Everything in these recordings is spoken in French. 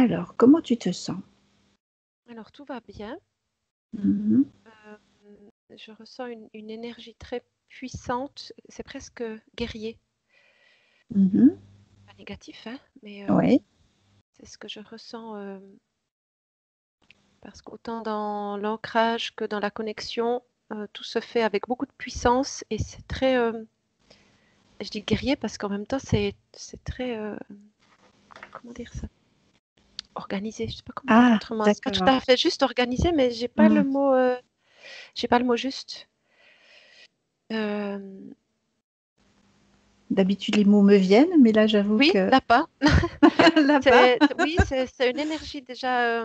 Alors, comment tu te sens? Alors, tout va bien. Mhm. Je ressens une énergie très puissante. C'est presque guerrier. Mhm. Pas négatif, hein, mais Oui, c'est ce que je ressens parce qu'autant dans l'ancrage que dans la connexion, tout se fait avec beaucoup de puissance et c'est très, je dis guerrier parce qu'en même temps, c'est très, comment dire ça? Organisé, je sais pas comment dire ah, autrement. C'est pas tout d'accord. à fait juste organisé, mais Mm. j'ai pas le mot juste. Euh, D'habitude, les mots me viennent, mais là, j'avoue oui, que là-bas. là-bas, Oui, c'est une énergie déjà,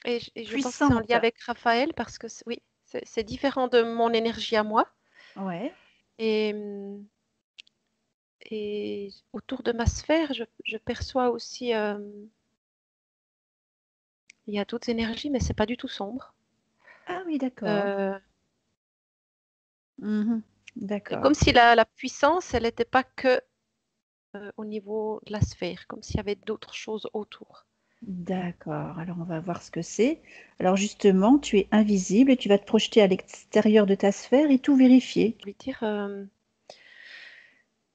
et je pense que c'est en lien puissante. avec Raphaël parce que oui, c'est différent de mon énergie à moi. Ouais, Et, et autour de ma sphère, je perçois aussi, il y a d'autres énergies, mais c'est pas du tout sombre. ah oui, d'accord. Euh, Mhm. Comme D'accord. si la puissance, elle n'était pas que au niveau de la sphère, comme s'il y avait d'autres choses autour. D'accord. Alors, on va voir ce que c'est. Alors, justement, tu es invisible et tu vas te projeter à l'extérieur de ta sphère et tout vérifier. Je veux dire,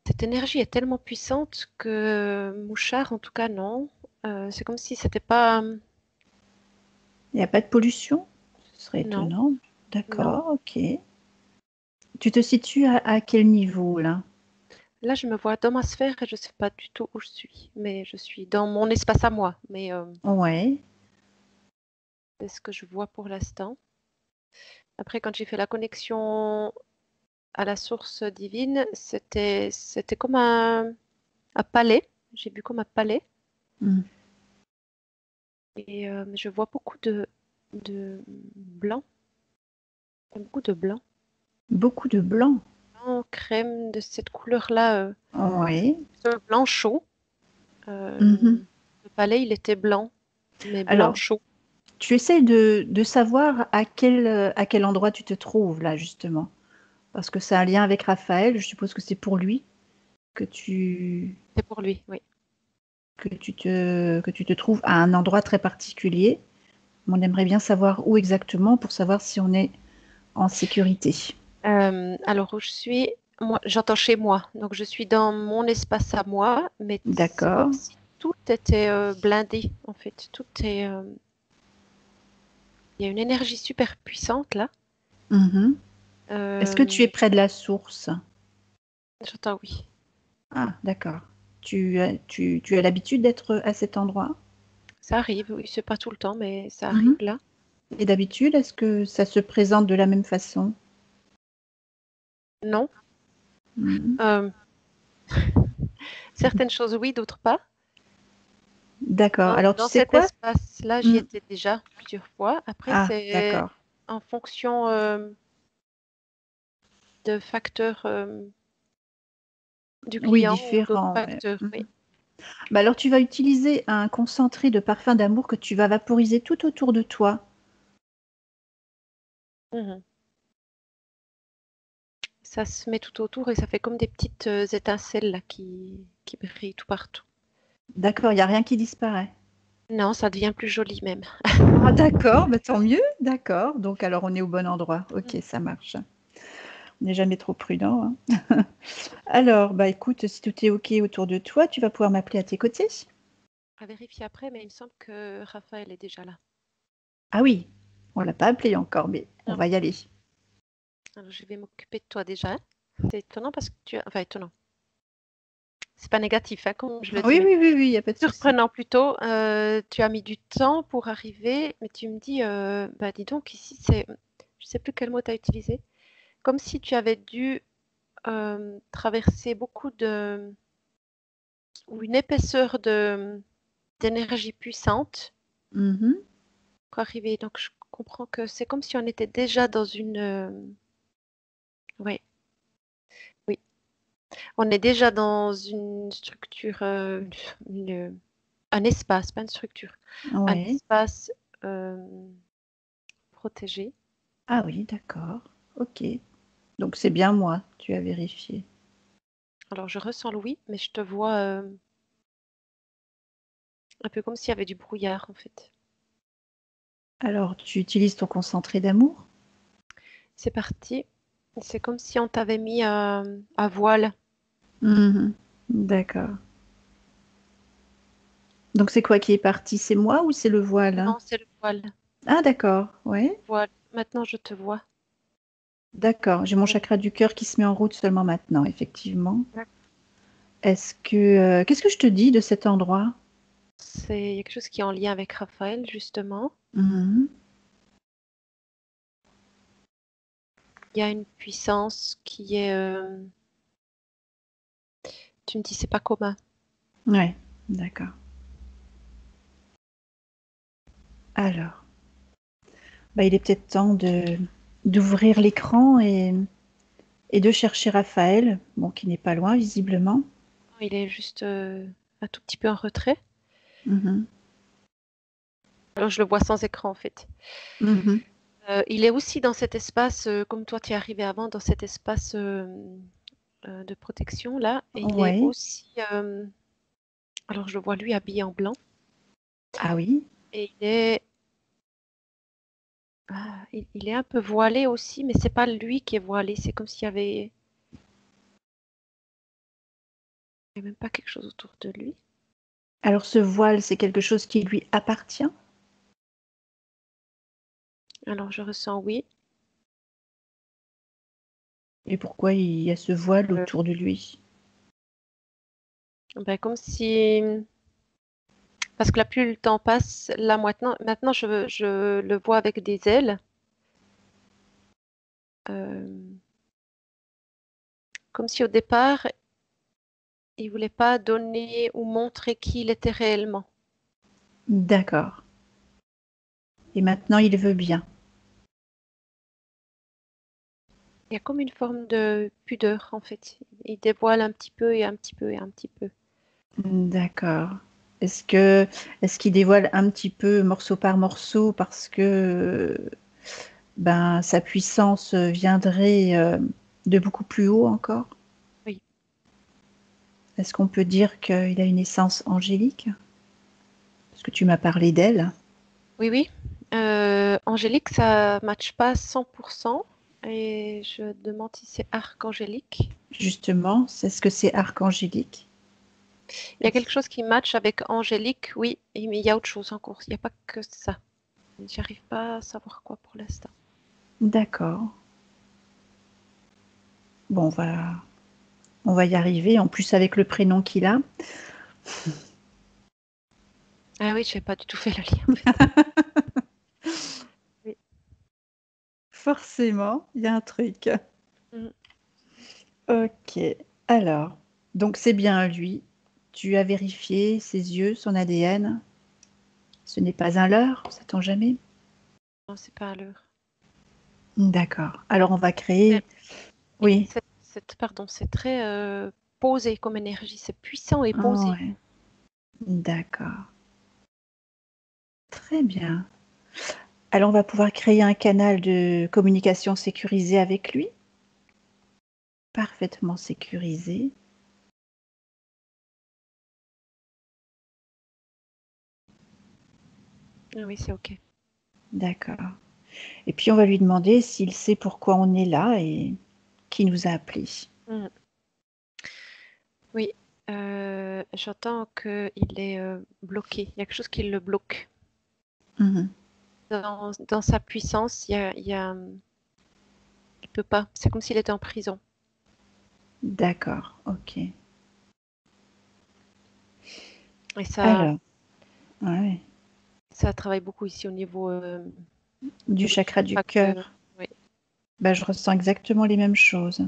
cette énergie est tellement puissante que Mouchard, en tout cas, non. C'est comme si c'était pas. Il n'y a pas de pollution? Ce serait Non, étonnant. non. D'accord, ok. Tu te situes à quel niveau là? Là, je me vois dans ma sphère et je ne sais pas du tout où je suis, mais je suis dans mon espace à moi. Mais Ouais. c'est ce que je vois pour l'instant. Après, quand j'ai fait la connexion à la source divine, c'était comme un palais. J'ai vu comme un palais Mm. et je vois beaucoup de blanc, beaucoup de blanc, Beaucoup de blanc. blanc crème de cette couleur-là, Ouais. ce blanc chaud. Mhm. Le palais, il était blanc, mais blanc Alors, chaud. tu essaies de savoir à quel endroit tu te trouves là, justement. Parce que c'est un lien avec Raphaël, je suppose que c'est pour lui que C'est pour lui, oui. que tu te trouves à un endroit très particulier. On aimerait bien savoir où exactement pour savoir si on est en sécurité. Alors où je suis, moi, j'entends chez moi, donc je suis dans mon espace à moi, mais c'est comme D'accord. si tout était blindé, en fait. Tout est, il y a une énergie super puissante là. Mhm. Est-ce que tu es Euh, près de la source? J'entends oui. Ah, d'accord. Tu as l'habitude d'être à cet endroit? Ça arrive, oui, c'est pas tout le temps, mais ça arrive Mhm. là. Et d'habitude, est-ce que ça se présente de la même façon? Non. Mhm. Euh, Certaines choses oui, d'autres pas. D'accord. Alors, tu Dans sais cet quoi? espace-là, j'y Mhm. étais déjà plusieurs fois. Après, Ah, c'est d'accord. en fonction de facteurs du Oui, client ou d'autres différent. Ouais. facteurs. Oui. Mhm. Bah alors, tu vas utiliser un concentré de parfum d'amour que tu vas vaporiser tout autour de toi. Mhm. Ça se met tout autour et ça fait comme des petites étincelles là, qui brillent tout partout. D'accord, il n'y a rien qui disparaît. Non, ça devient plus joli même. Ah, d'accord, bah, tant mieux. D'accord. Donc, alors, on est au bon endroit. Ok, Mhm. ça marche. On n'est jamais trop prudent, hein. Alors, bah écoute, si tout est ok autour de toi, tu vas pouvoir m'appeler à tes côtés. À vérifier après, mais il me semble que Raphaël est déjà là. Ah oui, on l'a pas appelé encore, mais on Non. va y aller. Alors, je vais m'occuper de toi déjà. C'est étonnant parce que tu as... Enfin, étonnant. C'est pas négatif, hein, comme je le dis, Oui, mais oui, oui, oui, il n'y a pas de souci. surprenant plutôt. Tu as mis du temps pour arriver, mais tu me dis, bah dis donc, ici, c'est... Je sais plus quel mot tu as utilisé. Comme si tu avais dû traverser beaucoup de... ou une épaisseur d'énergie puissante Mhm. pour arriver. Donc, je comprends que c'est comme si on était déjà dans une... ouais, oui. On est déjà dans une structure, un espace, pas une structure, un Ouais. espace protégé. Ah oui, d'accord. Ok. Donc c'est bien moi, tu as vérifié. Alors, je ressens le oui, mais je te vois Un peu comme s'il y avait du brouillard, en fait. Alors, tu utilises ton concentré d'amour? C'est parti. C'est comme si on t'avait mis à voile. Mhm. D'accord. Donc, c'est quoi qui est parti? C'est moi ou c'est le voile, hein? Non, c'est le voile. Ah, d'accord. Ouais. Voile. Maintenant, je te vois. D'accord. J'ai mon Donc, chakra du cœur qui se met en route seulement maintenant, effectivement. d'ac- Qu'est-ce que je te dis de cet endroit? il y a quelque chose qui est en lien avec Raphaël, justement. Mhm. Il y a une puissance qui est. Tu me dis, c'est pas commun. Ouais, d'accord. Alors, bah, il est peut-être temps d'ouvrir l'écran et de chercher Raphaël, bon, qui n'est pas loin visiblement. Il est juste un tout petit peu en retrait. Mhm. Alors, je le vois sans écran, en fait. Mhm. Il est aussi dans cet espace, comme toi, tu es arrivé avant, dans cet espace de protection, là. Et il est Ouais. aussi. Alors, je le vois lui habillé en blanc. Ah oui. Et il est un peu voilé aussi, mais c'est pas lui qui est voilé. C'est comme s'il y avait même pas quelque chose autour de lui. Alors ce voile, c'est quelque chose qui lui appartient? Alors, je ressens oui. Et pourquoi il y a ce voile Euh, autour de lui? ben, comme si. Parce que là, plus le temps passe, là maintenant je le vois avec des ailes. Euh, Comme si au départ, il voulait pas donner ou montrer qui il était réellement. D'accord. Et maintenant, il veut bien. Il y a comme une forme de pudeur, en fait. Il dévoile un petit peu et un petit peu et un petit peu. D'accord. Est-ce que est-ce qu'il dévoile un petit peu morceau par morceau parce que ben sa puissance viendrait de beaucoup plus haut encore? Oui. Est-ce qu'on peut dire qu'il a une essence angélique? Parce que tu m'as parlé d'elle. Oui, oui. Angélique, ça matche pas à 100%. Et je demande si c'est archangélique. Justement, c'est ce que c'est archangélique. Il y a quelque chose qui matche avec angélique, oui, mais il y a autre chose en course. Il n'y a pas que ça. J'arrive pas à savoir quoi pour l'instant. D'accord. Bon, on va y arriver. En plus, avec le prénom qu'il a. Ah oui, je n'ai pas du tout fait le lien, en fait. Oui. Forcément, il y a un truc. Mm. Ok. Alors, donc c'est bien lui. Tu as vérifié ses yeux, son ADN. Ce n'est pas un leurre, sait-on jamais? Non, c'est pas à l'heure. D'accord. Alors, on va C'est- créer. Oui. Pardon, c'est très posé comme énergie. C'est puissant et Oh, posé. ouais. D'accord. Très bien. Alors, on va pouvoir créer un canal de communication sécurisé avec lui. Parfaitement sécurisé. Ah oui, c'est OK. D'accord. Et puis, on va lui demander s'il sait pourquoi on est là et qui nous a appelés. Mm. Oui, j'entends qu'il est bloqué. Il y a quelque chose qui le bloque. Mhm. Dans sa puissance, il peut pas. C'est comme s'il était en prison. D'accord. Ok. Et ça, Alors, ouais. ça travaille beaucoup ici au Du niveau du chakra du chakra que, cœur. oui. Bah, je ressens exactement les mêmes choses.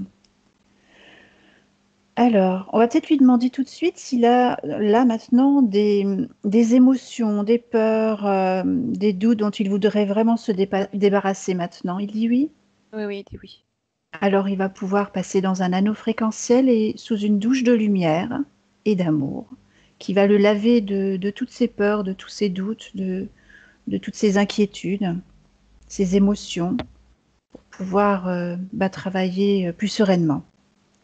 Alors, on va peut-être lui demander tout de suite s'il a là maintenant des émotions, des peurs, des doutes dont il voudrait vraiment se débarrasser maintenant. Il dit oui. Oui, oui, il dit oui. Alors il va pouvoir passer dans un anneau fréquentiel et sous une douche de lumière et d'amour qui va le laver de toutes ses peurs, de tous ses doutes, de toutes ses inquiétudes, ses émotions, pour pouvoir bah, travailler plus sereinement.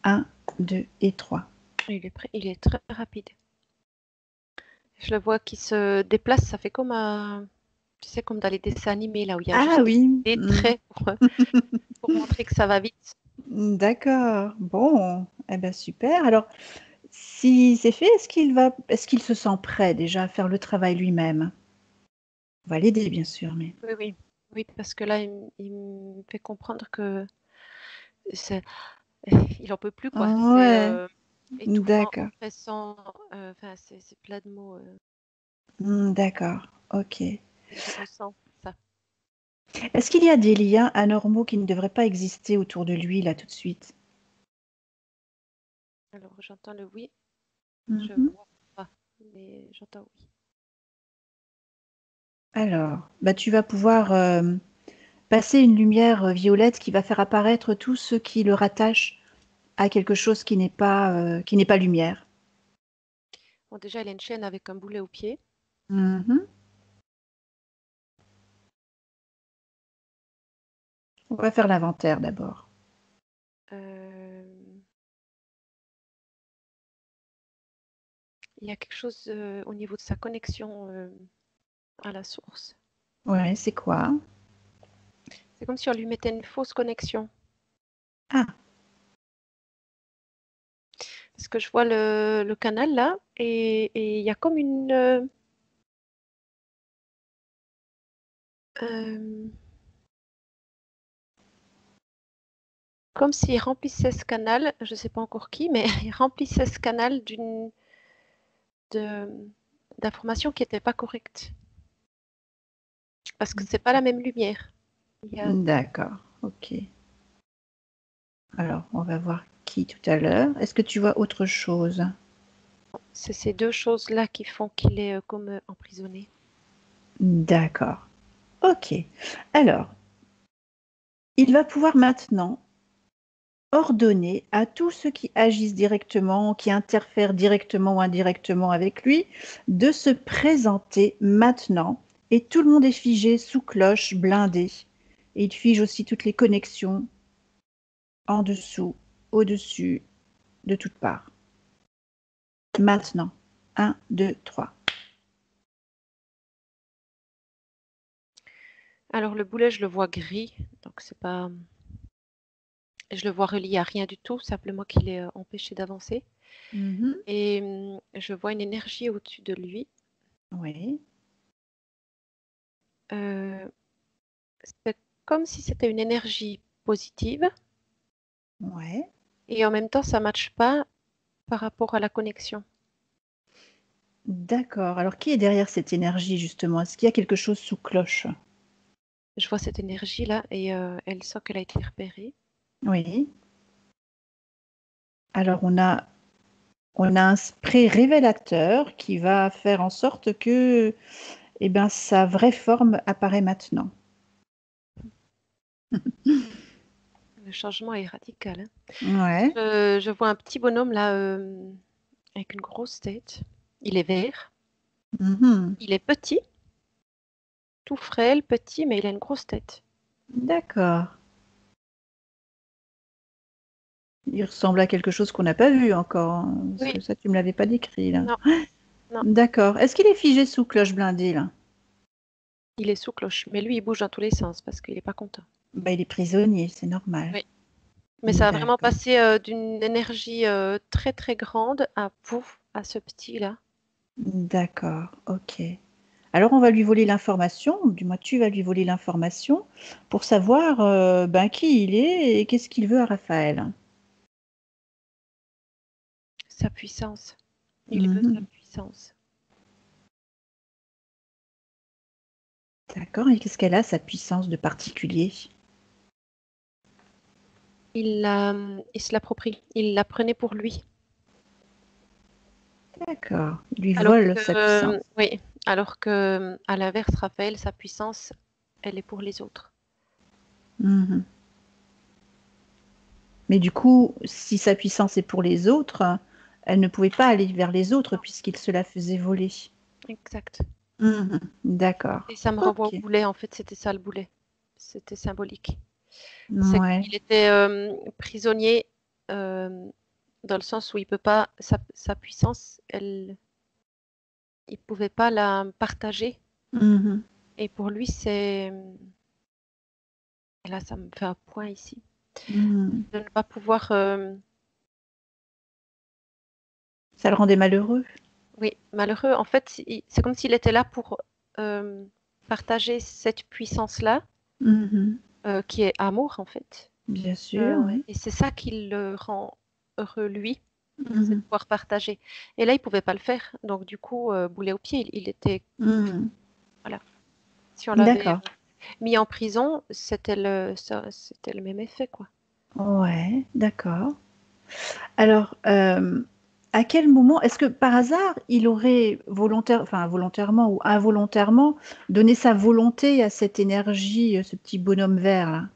1, 2 et 3. Il est très rapide. Je le vois qui se déplace, ça fait comme tu sais, comme dans les dessins animés, là où il y a Ah juste oui, des traits pour montrer que ça va vite. d'accord. Bon, eh ben super. Alors, si c'est fait, est-ce qu'il se sent prêt déjà à faire le travail lui-même? On va l'aider, bien sûr, mais. Oui, oui. Oui, parce que là, il me fait comprendre que c'est, il en peut plus, quoi. C'est Ouais, étouffant, d'accord. oppressant, enfin, c'est plein de mots, D'accord, ok. et je ressens ça. Est-ce qu'il y a des liens anormaux qui ne devraient pas exister autour de lui, là, tout de suite? Alors, j'entends le oui, je Mhm. vois pas, mais j'entends oui. Alors, bah, tu vas pouvoir passer une lumière violette qui va faire apparaître tout ce qui le rattache à quelque chose qui n'est pas lumière. Bon, déjà, il a une chaîne avec un boulet au pied. Mhm. On va faire l'inventaire d'abord. Euh, il y a quelque chose au niveau de sa connexion à la source. Ouais, c'est quoi? C'est comme si on lui mettait une fausse connexion. Ah, Parce que je vois le canal là, et il y a comme euh, comme s'il remplissait ce canal, je ne sais pas encore qui, mais il remplissait ce canal de- d'informations qui n'étaient pas correctes. Parce que c'est pas la même lumière. Il y a, d'accord, ok. Alors, on va voir qui tout à l'heure. Est-ce que tu vois autre chose? c'est ces deux choses-là qui font qu'il est comme emprisonné. D'accord, ok. Alors, il va pouvoir maintenant ordonner à tous ceux qui agissent directement, qui interfèrent directement ou indirectement avec lui, de se présenter maintenant. Et tout le monde est figé sous cloche, blindé. Et il fige aussi toutes les connexions en dessous, au-dessus, de toutes parts. Maintenant. 1, 2, 3. Alors le boulet, je le vois gris, donc c'est pas. Je le vois relié à rien du tout, simplement qu'il est empêché d'avancer. Mhm. Et je vois une énergie au-dessus de lui. Oui. Euh, c'est comme si c'était une énergie positive, Ouais. et en même temps, ça ne matche pas par rapport à la connexion. D'accord. Alors, qui est derrière cette énergie, justement? Est-ce qu'il y a quelque chose sous cloche? Je vois cette énergie-là, et elle sent qu'elle a été repérée. Oui. Alors, on a un spray révélateur qui va faire en sorte que eh ben, sa vraie forme apparaît maintenant. Le changement est radical, hein. Ouais. Je vois un petit bonhomme là, avec une grosse tête. Il est vert. Mhm. Il est petit, tout frêle, petit, mais il a une grosse tête. D'accord. Il ressemble à quelque chose qu'on n'a pas vu encore, hein, parce Oui, que ça, tu me l'avais pas décrit, là. non, non, D'accord. Est-ce qu'il est figé sous cloche blindée, là? il est sous cloche. Mais lui, il bouge dans tous les sens parce qu'il n'est pas content. Bah, il est prisonnier, c'est normal. Oui. Mais ça a vraiment D'accord. passé d'une énergie très très grande à pouf, à ce petit-là. D'accord. Ok. Alors, on va lui voler l'information, du moins tu vas lui voler l'information pour savoir ben, qui il est et qu'est-ce qu'il veut à Raphaël. Sa puissance. Il veut sa Mhm. puissance. D'accord. Et qu'est-ce qu'elle a, sa puissance de particulier? Il se l'approprie. Il la prenait pour lui. D'accord. Il lui Alors vole que, sa puissance. oui, alors que, à l'inverse, Raphaël, sa puissance, elle est pour les autres. Mhm. Mais du coup, si sa puissance est pour les autres, elle ne pouvait pas aller vers les autres Non, puisqu'il se la faisait voler. exact. Mhm. D'accord. Et ça me renvoie au Ok. boulet, en fait, c'était ça le boulet. C'était symbolique. C'est Ouais. qu'il était prisonnier euh, dans le sens où il peut pas, sa puissance, elle, il pouvait pas la partager. Mhm. Et pour lui, c'est... Et là, ça me fait un point ici. Mhm. De ne pas pouvoir... Ça le rendait malheureux. Oui, malheureux. En fait, c'est comme s'il était là pour partager cette puissance-là, Mhm. qui est amour, en fait. Bien sûr, oui. Et c'est ça qui le rend heureux, lui, c'est de Mhm. pouvoir partager. Et là, il pouvait pas le faire. Donc, du coup, boulet au pied, il était... Mhm. Voilà. Si on l'avait D'accord. mis en prison, c'était le même effet, quoi. Ouais, d'accord. Alors, à quel moment, est-ce que par hasard, il aurait enfin volontairement ou involontairement donné sa volonté à cette énergie, ce petit bonhomme vert là?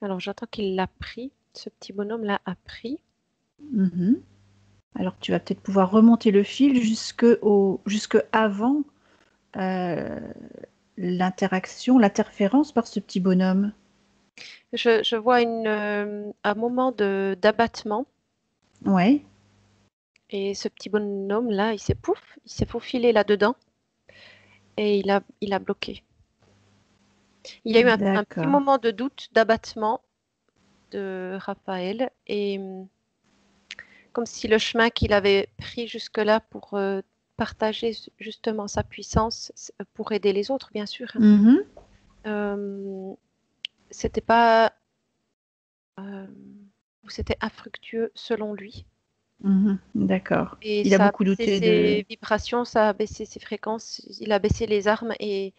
Alors, j'entends qu'il l'a pris. Ce petit bonhomme-là a pris. Mhm. Alors, tu vas peut-être pouvoir remonter le fil jusque avant euh, l'interférence par ce petit bonhomme. Je vois un moment d'abattement. Ouais, Et ce petit bonhomme-là, il s'est faufilé là-dedans et il a bloqué. Il y a eu un petit d'accord. moment de doute, d'abattement de Raphaël et comme si le chemin qu'il avait pris jusque-là pour partager justement sa puissance pour aider les autres, bien sûr, hein, Mhm. euh, c'était pas euh, ou c'était infructueux selon lui. Mhm. D'accord. Et Il a ça a beaucoup baissé douté de... ses vibrations, ça a baissé ses fréquences, il a baissé les armes et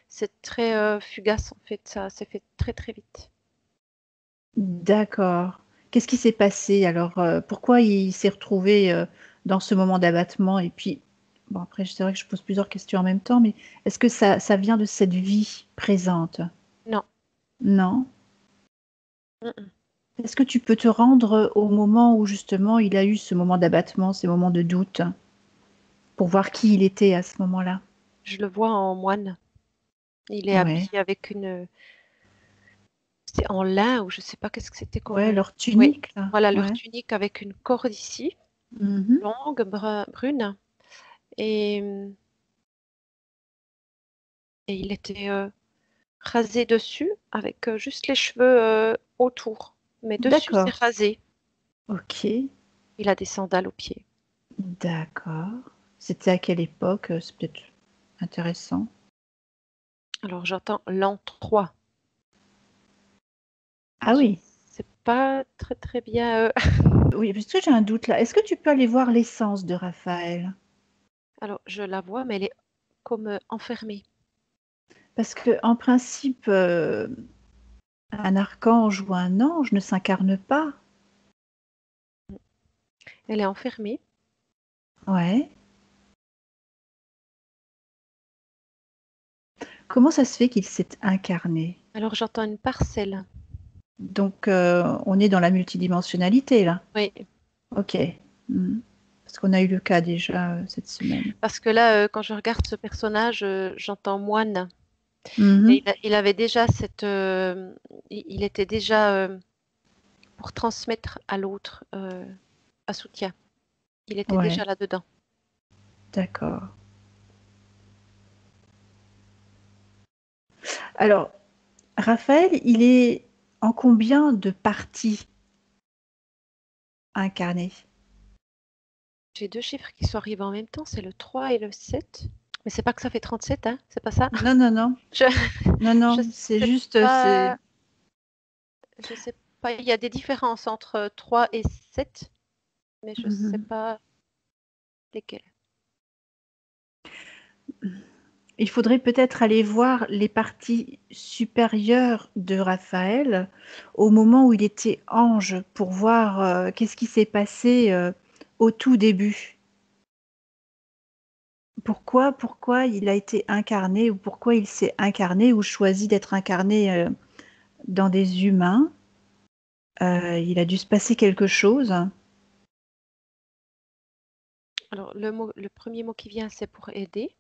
c'est très fugace en fait, ça s'est fait très très vite. D'accord. Qu'est-ce qui s'est passé alors? Pourquoi il s'est retrouvé dans ce moment d'abattement? Et puis, bon, après, c'est vrai que je pose plusieurs questions en même temps, mais est-ce que ça vient de cette vie présente? Non. Non. Mm-mm. Est-ce que tu peux te rendre au moment où justement il a eu ce moment d'abattement, ces moments de doute, pour voir qui il était à ce moment-là? Je le vois en moine. Il est Ouais. habillé avec c'est en lin ou je sais pas qu'est-ce que c'était Ouais, comme. leur Oui, tunique, là. voilà leur Ouais. tunique avec une corde ici, Mhm. longue, brune, et, et il était rasé dessus avec juste les cheveux autour. Mais dessus, c'est D'accord. rasé. Ok. Il a des sandales aux pieds. D'accord. C'était à quelle époque? C'est peut-être intéressant. Alors j'entends l'an 3. Ah Je oui. sais pas très très bien. Oui, parce que j'ai un doute là. Est-ce que tu peux aller voir l'essence de Raphaël? Alors je la vois, mais elle est comme enfermée. Parce que en principe, un archange ou un ange ne s'incarne pas. Elle est enfermée. Ouais. Comment ça se fait qu'il s'est incarné? Alors j'entends une parcelle. Donc, on est dans la multidimensionnalité là. Oui, Ok. Hmm. Parce qu'on a eu le cas déjà cette semaine. parce que là, quand je regarde ce personnage, j'entends moine. Et Mhm. il avait déjà il était déjà pour transmettre à l'autre un soutien. Il était déjà Ouais, là-dedans. d'accord. Alors, Raphaël, il est en combien de parties incarnées? J'ai deux chiffres qui sont arrivés en même temps, c'est le 3 et le 7. Mais c'est pas que ça fait 37, hein, c'est pas ça. Non, non, non. Je, Non, je non, c'est sais juste, c'est... pas, je sais pas, il y a des différences entre 3 et 7, mais je sais Mhm. pas lesquelles. Il faudrait peut-être aller voir les parties supérieures de Raphaël au moment où il était ange pour voir qu'est-ce qui s'est passé au tout début. Pourquoi il a été incarné ou pourquoi il s'est incarné ou choisi d'être incarné dans des humains. Il a dû se passer quelque chose. Alors le premier mot qui vient, c'est pour aider.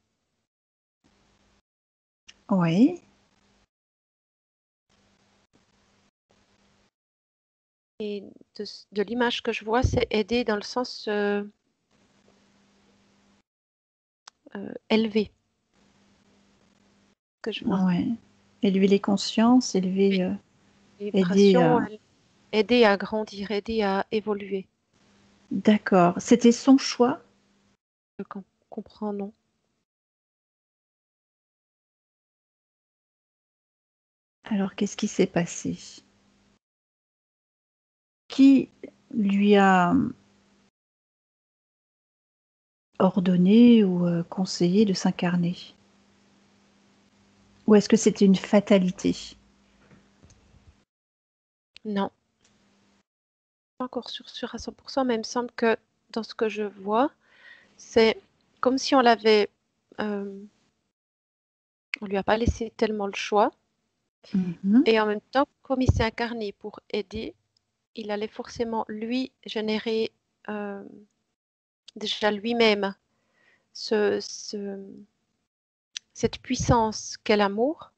Oui. Et de l'image que je vois, c'est aider dans le sens élevé que je vois. Ouais. Élever les consciences, Oui. aider Vibration, à... aider à grandir, aider à évoluer. D'accord. C'était son choix? Je comprends, non? Alors, qu'est-ce qui s'est passé? Qui lui a ordonné ou conseillé de s'incarner? Ou est-ce que c'était une fatalité? Non, pas encore sûr à 100%, mais il me semble que dans ce que je vois, c'est comme si on lui a pas laissé tellement le choix. Mhm. Et en même temps, comme il s'est incarné pour aider, il allait forcément lui générer euh, déjà lui-même ce, ce- cette puissance qu'est l'amour.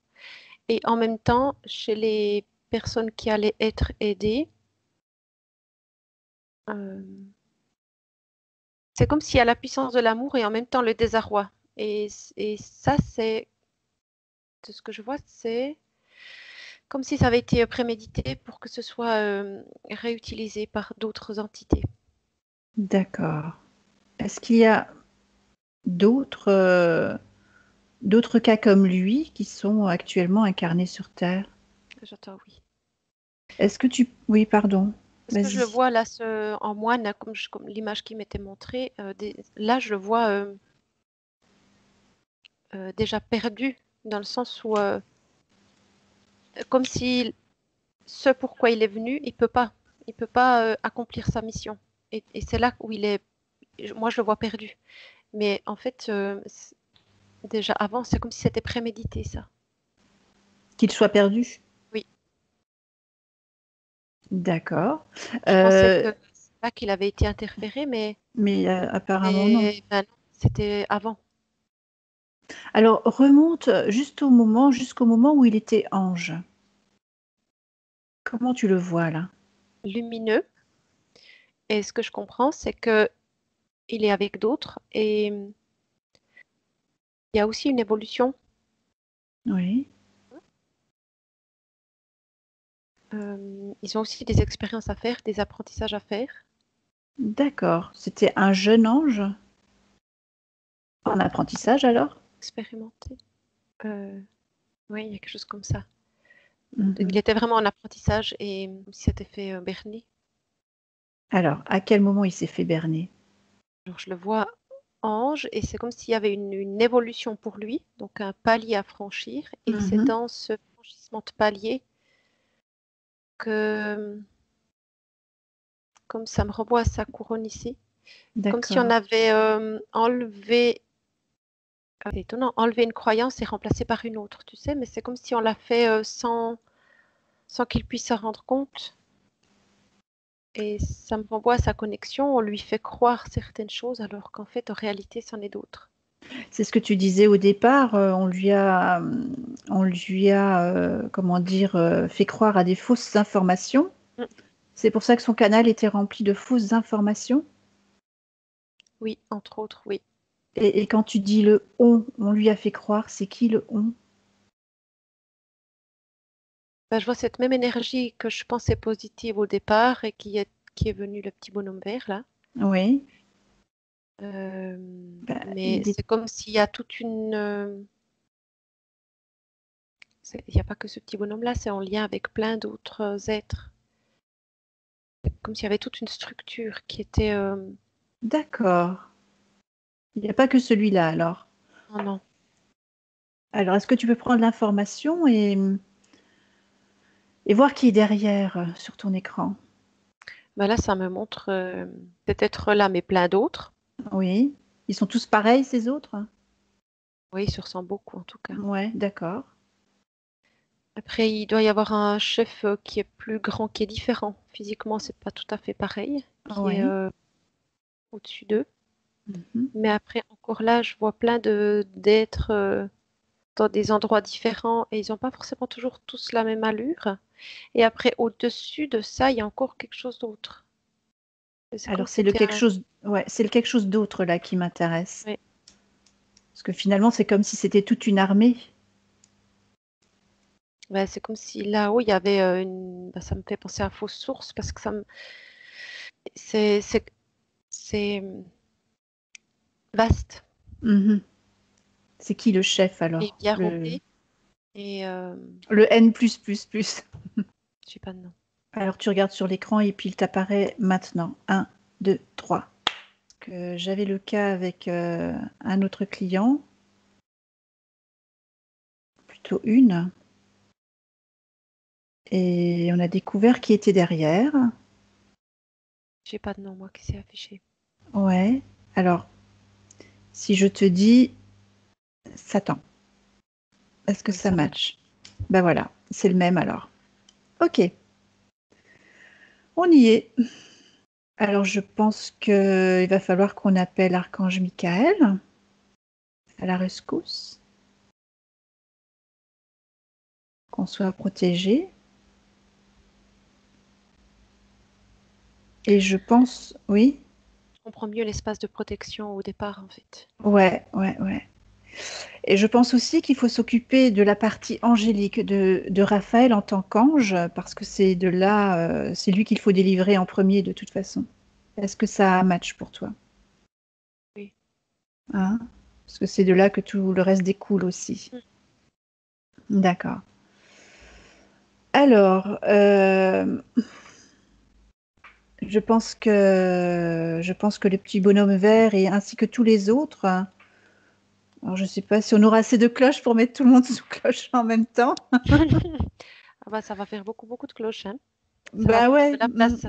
Et en même temps, chez les personnes qui allaient être aidées, euh, c'est comme s'il y a la puissance de l'amour et en même temps le désarroi. Et ça, c'est, de ce que je vois, c'est comme si ça avait été prémédité pour que ce soit réutilisé par d'autres entités. D'accord. Est-ce qu'il y a d'autres d'autres cas comme lui qui sont actuellement incarnés sur Terre? J'entends oui. Est-ce que tu... Oui, pardon. Parce que je le Vas-y. vois là en moine, comme l'image qui m'était montrée, là je le vois déjà perdu, dans le sens où, comme si ce pourquoi il est venu, il peut pas accomplir sa mission. Et c'est là où il est, moi je le vois perdu. Mais en fait, déjà avant, c'est comme si c'était prémédité ça. Qu'il soit perdu? Oui, D'accord. je pensais Euh, que c'est là qu'il avait été interféré, mais apparemment non. mais ben non, c'était avant. Alors remonte jusqu'au moment où il était ange. Comment tu le vois là? Lumineux. Et ce que je comprends, c'est que il est avec d'autres et il y a aussi une évolution. Oui. Ils ont aussi des expériences à faire, des apprentissages à faire, D'accord. C'était un jeune ange en apprentissage alors? expérimenter. Euh, oui, il y a quelque chose comme ça. Il Mhm. était vraiment en apprentissage et il s'était fait berner. Alors, à quel moment il s'est fait berner? Alors, je le vois ange et c'est comme s'il y avait une évolution pour lui, donc un palier à franchir. Et c'est Mhm. dans ce franchissement de palier que, comme ça me renvoie à sa couronne ici, comme si on D'accord. avait enlevé, c'est étonnant, enlevé une croyance et remplacé par une autre, tu sais, mais c'est comme si on l'a fait sans qu'il puisse s'en rendre compte. Et ça me renvoie à sa connexion, on lui fait croire certaines choses alors qu'en fait, en réalité, c'en est d'autres. C'est ce que tu disais au départ. On lui a, comment dire, fait croire à des fausses informations. Mm. C'est pour ça que son canal était rempli de fausses informations. Oui, entre autres, oui. Et quand tu dis le on lui a fait croire, c'est qui le on? Bah, je vois cette même énergie que je pensais positive au départ et qui est venu le petit bonhomme vert là. Oui. Euh, Bah, mais il est... c'est comme s'il y a toute une... il n'y a pas que ce petit bonhomme-là, c'est en lien avec plein d'autres êtres. Comme s'il y avait toute une structure qui était... D'accord. Il n'y a pas que celui-là alors. Oh non. Alors, est-ce que tu peux prendre l'information et voir qui est derrière sur ton écran? Bah là, ça me montre cet être-là, mais plein d'autres. Oui. Ils sont tous pareils, ces autres? Oui, il se ressemble beaucoup en tout cas. Ouais, d'accord. Après, il doit y avoir un chef qui est plus grand, qui est différent. Physiquement, c'est pas tout à fait pareil, qui est Oui. au-dessus d'eux. Mhm. Mais après, encore là, je vois plein de d'êtres dans des endroits différents et ils n'ont pas forcément toujours tous la même allure. Et après, au-dessus de ça, il y a encore quelque chose d'autre. Et c'est comme Alors si c'est le c'était quelque chose, ouais, c'est le quelque chose d'autre là qui m'intéresse. oui. Parce que finalement, c'est comme si c'était toute une armée. Ouais, c'est comme si là-haut, il y avait ça me fait penser à fausse source parce que c'est, c'est, c'est vaste Mhm. C'est qui le chef et alors? bien Le, rôdé. Et le N++. Plus. j'ai pas de nom. Alors tu regardes sur l'écran et puis il t'apparaît maintenant. 1, 2, 3. Que j'avais le cas avec un autre client, plutôt une, et on a découvert qui était derrière. J'ai pas de nom, moi, qui s'est affiché. Ouais. Alors, si je te dis Satan, est-ce que Oui, ça ça match. match? Ben voilà, c'est le même alors. Ok, on y est. Alors, je pense qu'il va falloir qu'on appelle Archange Michael à la rescousse, qu'on soit protégé. Et je pense, oui, Je comprends mieux l'espace de protection au départ, en fait. ouais. Et je pense aussi qu'il faut s'occuper de la partie angélique de Raphaël en tant qu'ange, parce que c'est de là, c'est lui qu'il faut délivrer en premier de toute façon. Est-ce que ça match pour toi? Oui. Hein? Parce que c'est de là que tout le reste découle aussi. Mm. D'accord. Alors, je pense que le petit bonhomme vert et ainsi que tous les autres. Alors, je ne sais pas si on aura assez de cloches pour mettre tout le monde sous cloche en même temps. Ah bah, ça va faire beaucoup, beaucoup de cloches, hein. Ça va Bah prendre de ouais, la place.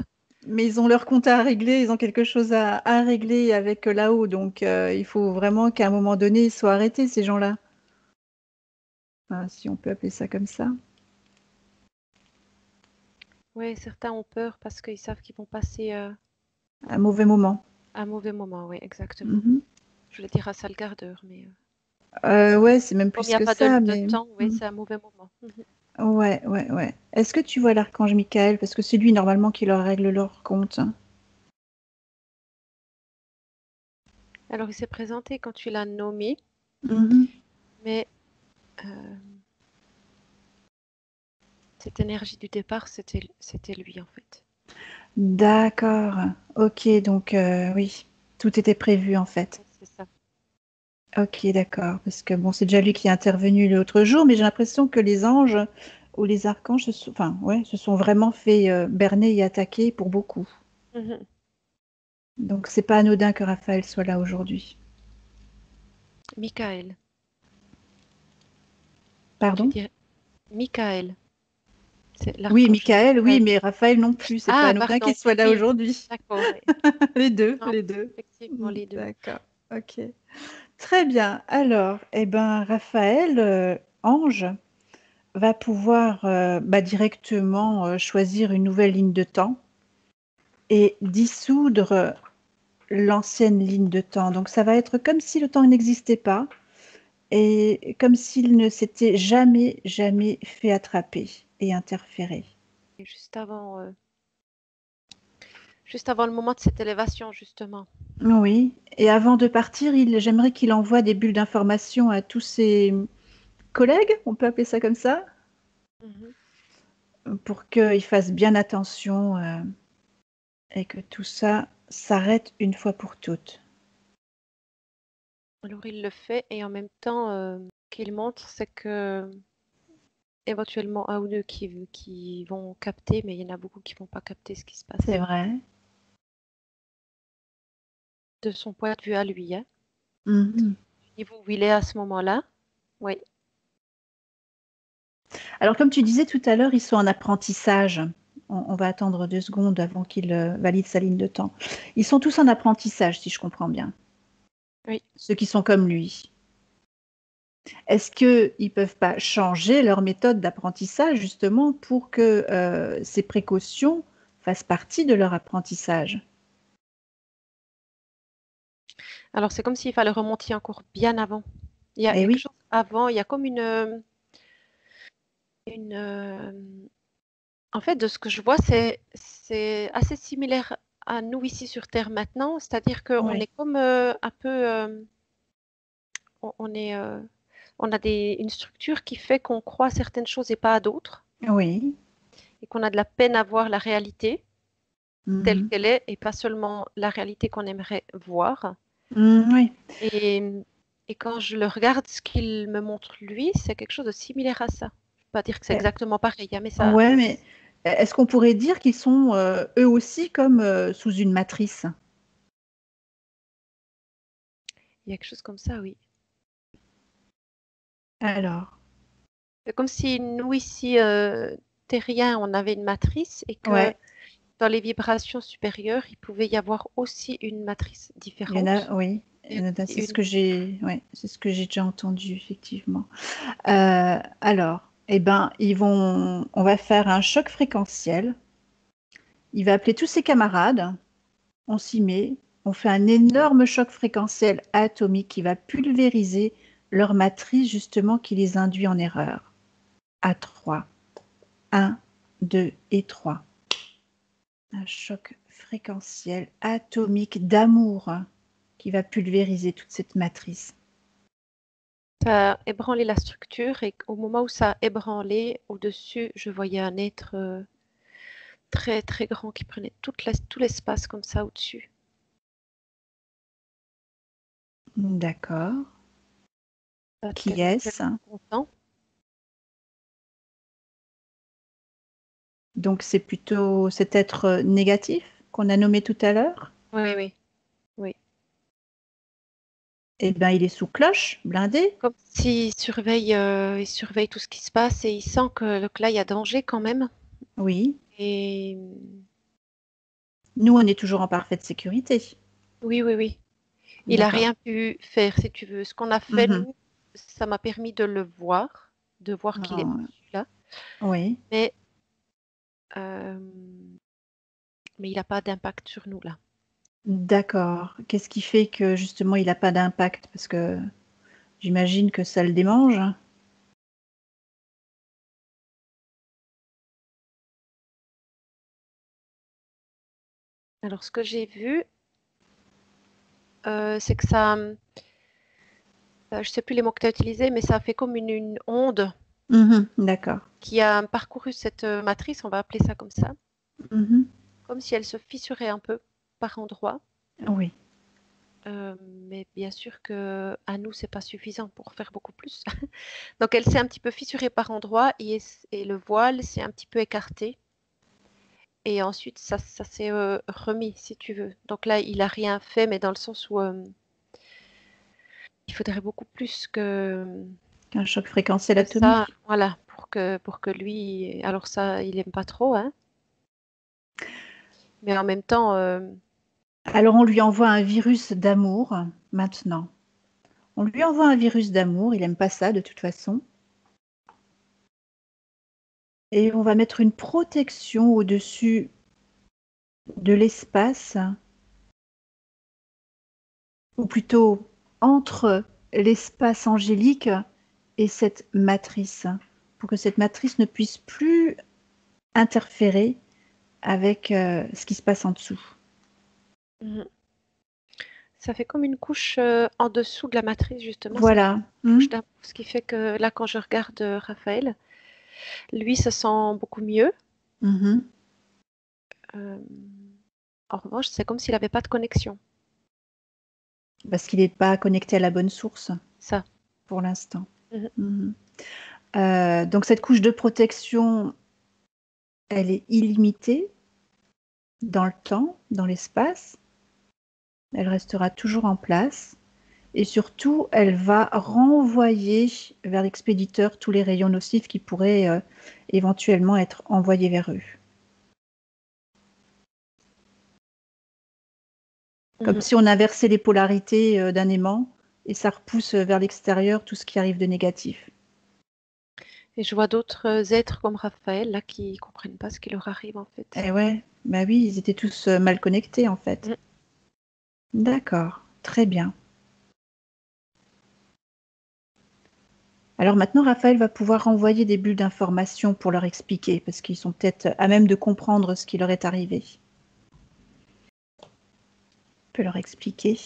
mais ils ont leur compte à régler, ils ont quelque chose à régler avec là-haut, donc il faut vraiment qu'à un moment donné, ils soient arrêtés, ces gens-là. Enfin, si on peut appeler ça comme ça. Oui, certains ont peur parce qu'ils savent qu'ils vont passer Un mauvais moment. un mauvais moment. Oui, exactement. Mhm. Je voulais dire un sale quart d'heure, mais Ouais, c'est même comme il plus n'y a que pas ça, de mais temps, oui, c'est un mauvais moment. ouais. Est-ce que tu vois l'archange Michael? Parce que c'est lui normalement qui leur règle leur compte. Alors, il s'est présenté quand tu l'as nommé, Mhm. mais euh, cette énergie du départ, c'était lui, en fait. D'accord. Ok, donc oui, tout était prévu en fait. Oui, c'est ça. Ok, d'accord. Parce que bon, c'est déjà lui qui est intervenu l'autre jour, mais j'ai l'impression que les anges ou les archanges enfin, ouais, se sont vraiment fait berner et attaquer pour beaucoup. Mhm. Donc c'est pas anodin que Raphaël soit là aujourd'hui. Michael, tu Pardon? dirais Michael, c'est Oui, l'archange Michael, oui, Michael. mais Raphaël non plus. C'est pas Ah, anodin qu'il pardon. soit là Oui, aujourd'hui. d'accord. Oui. Les deux, Non, les deux. effectivement, les deux. D'accord. Ok. Très bien. Alors, eh ben, Raphaël, ange, va pouvoir directement choisir une nouvelle ligne de temps et dissoudre l'ancienne ligne de temps. Donc ça va être comme si le temps n'existait pas et comme s'il ne s'était jamais fait attraper et interférer. Et juste avant le moment de cette élévation, justement. Oui, et avant de partir, j'aimerais qu'il envoie des bulles d'information à tous ses collègues, on peut appeler ça comme ça, Mhm. pour qu'ils fassent bien attention et que tout ça s'arrête une fois pour toutes. Alors, il le fait et en même temps qu'il montre, c'est que éventuellement un ou deux qui vont capter, mais il y en a beaucoup qui vont pas capter ce qui se C'est passe. vrai. De son point de vue à lui, hein. Mhm. Niveau où il est à ce moment-là, oui. Alors, comme tu disais tout à l'heure, ils sont en apprentissage. On va attendre 2 secondes avant qu'il valide sa ligne de temps. Ils sont tous en apprentissage, si je comprends bien. Oui. Ceux qui sont comme lui. Est-ce qu'ils ne peuvent pas changer leur méthode d'apprentissage justement pour que ces précautions fassent partie de leur apprentissage? Alors, c'est comme s'il fallait remonter encore bien avant. Il y a Eh quelque oui. chose avant, il y a comme en fait, de ce que je vois, c'est assez similaire à nous ici sur Terre maintenant, c'est-à-dire qu'on Oui, est comme un peu, on est, on a une structure qui fait qu'on croit à certaines choses et pas à d'autres, oui. et qu'on a de la peine à voir la réalité telle Mhm. qu'elle est, et pas seulement la réalité qu'on aimerait voir. Oui. Et, et quand je le regarde, ce qu'il me montre lui, c'est quelque chose de similaire à ça. Je ne peux pas dire que c'est Eh, exactement pareil, hein, mais ça, ouais, mais est-ce qu'on pourrait dire qu'ils sont eux aussi comme sous une matrice? il y a quelque chose comme ça, oui. Alors, C'est comme si nous ici, terriens, on avait une matrice et que ouais, dans les vibrations supérieures, il pouvait y avoir aussi une matrice il y en a, différente. oui. Et aussi C'est ce une... que ouais, c'est ce que j'ai déjà entendu, effectivement. Alors, eh ben, on va faire un choc fréquentiel. Il va appeler tous ses camarades. On s'y met. On fait un énorme choc fréquentiel atomique qui va pulvériser leur matrice, justement, qui les induit en erreur. À 3. 1, 2 et 3. Un choc fréquentiel atomique d'amour qui va pulvériser toute cette matrice. Ça a ébranlé la structure et au moment où ça a ébranlé, au-dessus, je voyais un être très très grand qui prenait tout l'espace comme ça au-dessus. D'accord. Ça a Qui tellement, est-ce? tellement content. Donc c'est plutôt cet être négatif qu'on a nommé tout à l'heure. Oui, oui, oui. Eh bien, il est sous cloche, blindé. Comme il surveille tout ce qui se passe et il sent que là, il y a danger quand même. Oui. Et Nous, on est toujours en parfaite sécurité. oui, oui, oui. Il a D'accord. rien pu faire, si tu veux. Ce qu'on a fait, Mhm. nous, ça m'a permis de voir qu'il est Ah, là. oui. Mais, euh, mais il n'a pas d'impact sur nous là. D'accord. Qu'est-ce qui fait que justement il n'a pas d'impact? Parce que j'imagine que ça le démange. Alors, ce que j'ai vu, c'est que ça, je sais plus les mots que tu as utilisés, mais ça a fait comme une onde Mhm. D'accord. qui a parcouru cette matrice, on va appeler ça comme ça, Mhm. comme si elle se fissurait un peu par endroits. Oui. Mais bien sûr que à nous, c'est pas suffisant pour faire beaucoup plus. Donc, elle s'est un petit peu fissurée par endroits et le voile s'est un petit peu écarté. Et ensuite, ça s'est remis, si tu veux. Donc là, il a rien fait, mais dans le sens où il faudrait beaucoup plus Un choc fréquentiel que ça, atomique. voilà, pour que lui. Alors ça, il aime pas trop, hein. Mais en même temps, Alors on lui envoie un virus d'amour maintenant. On lui envoie un virus d'amour, il n'aime pas ça de toute façon. Et on va mettre une protection au-dessus de l'espace, ou plutôt entre l'espace angélique et cette matrice, pour que cette matrice ne puisse plus interférer avec ce qui se passe en dessous. mhm. Ça fait comme une couche en dessous de la matrice, justement. Ça fait Voilà. une couche d'amour, ce qui fait que là, quand je regarde Raphaël, lui se sent beaucoup mieux. Mhm. Euh, En revanche, c'est comme s'il n'avait pas de connexion. Parce qu'il n'est pas connecté à la bonne source Ça. pour l'instant. Mhm. Mhm. Donc cette couche de protection, elle est illimitée dans le temps, dans l'espace. Elle restera toujours en place. Et surtout, elle va renvoyer vers l'expéditeur tous les rayons nocifs qui pourraient éventuellement être envoyés vers eux. Comme Mhm. si on inversait les polarités d'un aimant et ça repousse vers l'extérieur tout ce qui arrive de négatif. Et je vois d'autres êtres comme Raphaël, là, qui comprennent pas ce qui leur arrive, en fait. Eh ouais, bah oui, ils étaient tous mal connectés en fait. Mhm. D'accord, très bien. Alors maintenant, Raphaël va pouvoir renvoyer des bulles d'information pour leur expliquer, parce qu'ils sont peut-être à même de comprendre ce qui leur est arrivé. Il peut leur expliquer.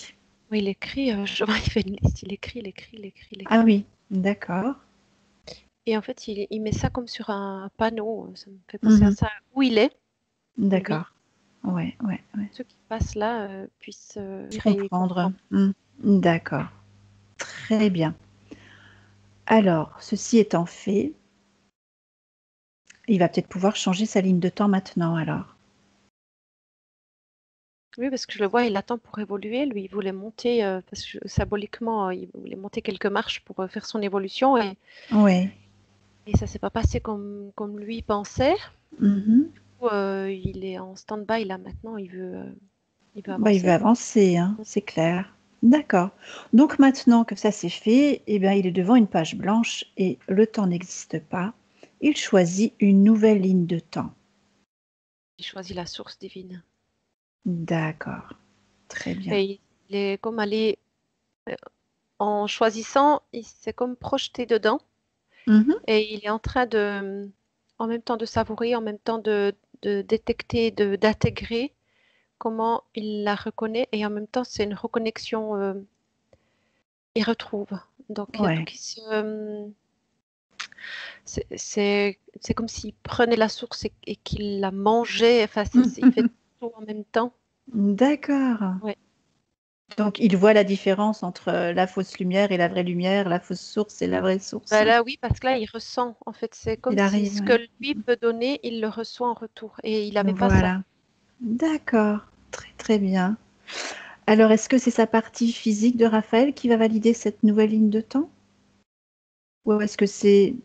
Oui, il écrit, je vois, il fait une liste, il écrit, il écrit, il écrit, il écrit. Ah oui, d'accord. Et en fait, il met ça comme sur un panneau, ça me fait penser à Mhm. ça, où il est, lui. D'accord. Ouais. Ceux qui passent là puissent lire et Comprendre. comprendre. D'accord. Très bien. Alors, ceci étant fait, il va peut-être pouvoir changer sa ligne de temps maintenant, alors. Oui, parce que je le vois, il attend pour évoluer. Lui, il voulait monter, parce que symboliquement, il voulait monter quelques marches pour faire son évolution Oui. et ça s'est pas passé comme lui pensait. Mhm. Il est en stand-by là maintenant, il veut Bah, il veut avancer. avancer, hein, c'est clair. D'accord. Donc maintenant que ça c'est fait, eh bien, il est devant une page blanche et le temps n'existe pas. Il choisit une nouvelle ligne de temps. Il choisit la source divine. D'accord. Très bien. Et il est comme allé, euh, en choisissant, il s'est comme projeté dedans Mhm. et il est en train en même temps de savourer, en même temps de détecter, d'intégrer comment il la reconnaît et en même temps c'est une reconnexion, il retrouve. Donc il y a tout Ouais. qui c'est comme s'il prenait la source et qu'il la mangeait. Enfin, il fait tout en même temps. D'accord. Ouais. Donc il voit la différence entre la fausse lumière et la vraie lumière, la fausse source et la vraie source. Bah là, oui, parce que là, il ressent. En fait, c'est comme Il si arrive, ce ouais. que lui peut donner, il le reçoit en retour. Et il n'avait pas ça. Voilà. D'accord. Très très bien. Alors est-ce que c'est sa partie physique de Raphaël qui va valider cette nouvelle ligne de temps? Ou est-ce que c'est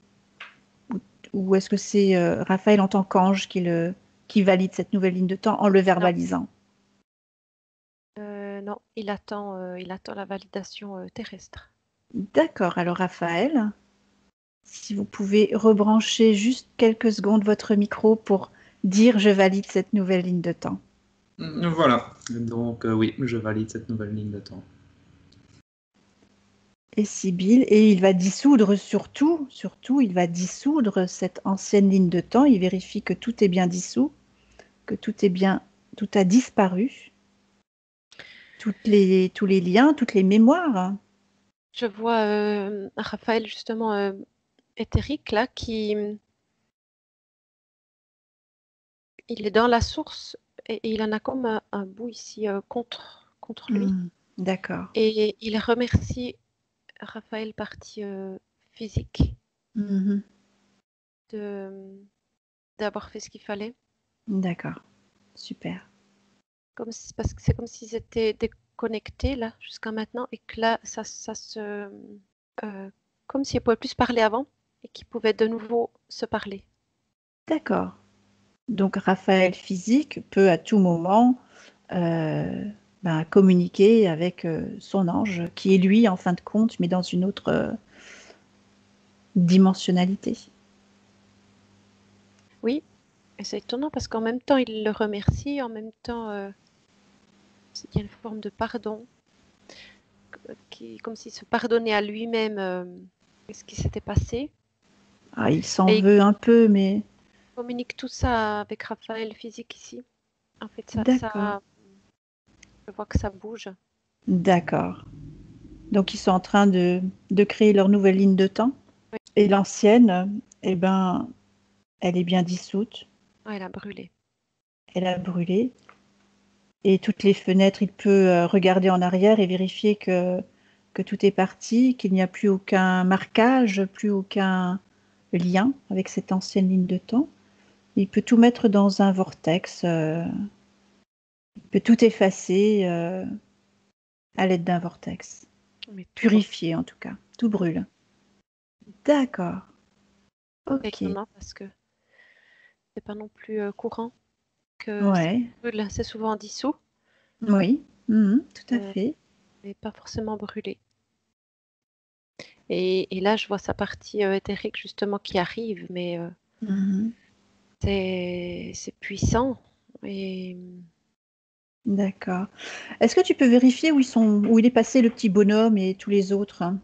ou est-ce que c'est Raphaël en tant qu'ange qui valide cette nouvelle ligne de temps en le Non, verbalisant? non, il attend la validation terrestre. D'accord, alors Raphaël, si vous pouvez rebrancher juste quelques secondes votre micro pour dire je valide cette nouvelle ligne de temps. Voilà. Donc, oui, je valide cette nouvelle ligne de temps. Et Sibylle, et il va dissoudre surtout, il va dissoudre cette ancienne ligne de temps. Il vérifie que tout est bien dissous, que tout a disparu, tous les liens, toutes les mémoires. Je vois Raphaël, justement, éthérique, là, il est dans la source et il en a comme un bout ici contre lui. D'accord. Et il remercie Raphaël partie physique Mhm. de d'avoir fait ce qu'il fallait. D'accord. Super. Parce que c'est comme s'ils étaient déconnectés là jusqu'à maintenant et que là comme s'ils pouvaient plus se parler avant et qu'ils pouvaient de nouveau se parler. D'accord. Donc Raphaël physique peut à tout moment communiquer avec son ange, qui est lui en fin de compte, mais dans une autre dimensionnalité. Oui, et c'est étonnant parce qu'en même temps il le remercie, en même temps il y a une forme de pardon, comme s'il se pardonnait à lui-même ce qui s'était passé. Ah, il s'en Et il veut un peu, mais communique tout ça avec Raphaël physique ici. En fait, d'accord. je vois que ça bouge. D'accord. Donc ils sont en train de créer leur nouvelle ligne de temps. Oui, Et l'ancienne, eh ben, elle est bien dissoute, ouais, elle a brûlé. elle a brûlé. Et toutes les fenêtres, il peut regarder en arrière et vérifier que tout est parti, qu'il n'y a plus aucun marquage, plus aucun lien avec cette ancienne ligne de temps. Il peut tout mettre dans un vortex, il peut tout effacer à l'aide d'un vortex. Mais tout brûle. Purifier en tout cas, tout brûle. D'accord, C'est ok. étonnant parce que c'est pas non plus courant que ça Ouais, brûle. C'est souvent dissous, oui, tout à euh, fait. mais pas forcément brûlé. Et là, je vois sa partie éthérique justement qui arrive, mais Mhm. c'est puissant. Et D'accord. Est-ce que tu peux vérifier où il est passé le petit bonhomme et tous les autres, hein,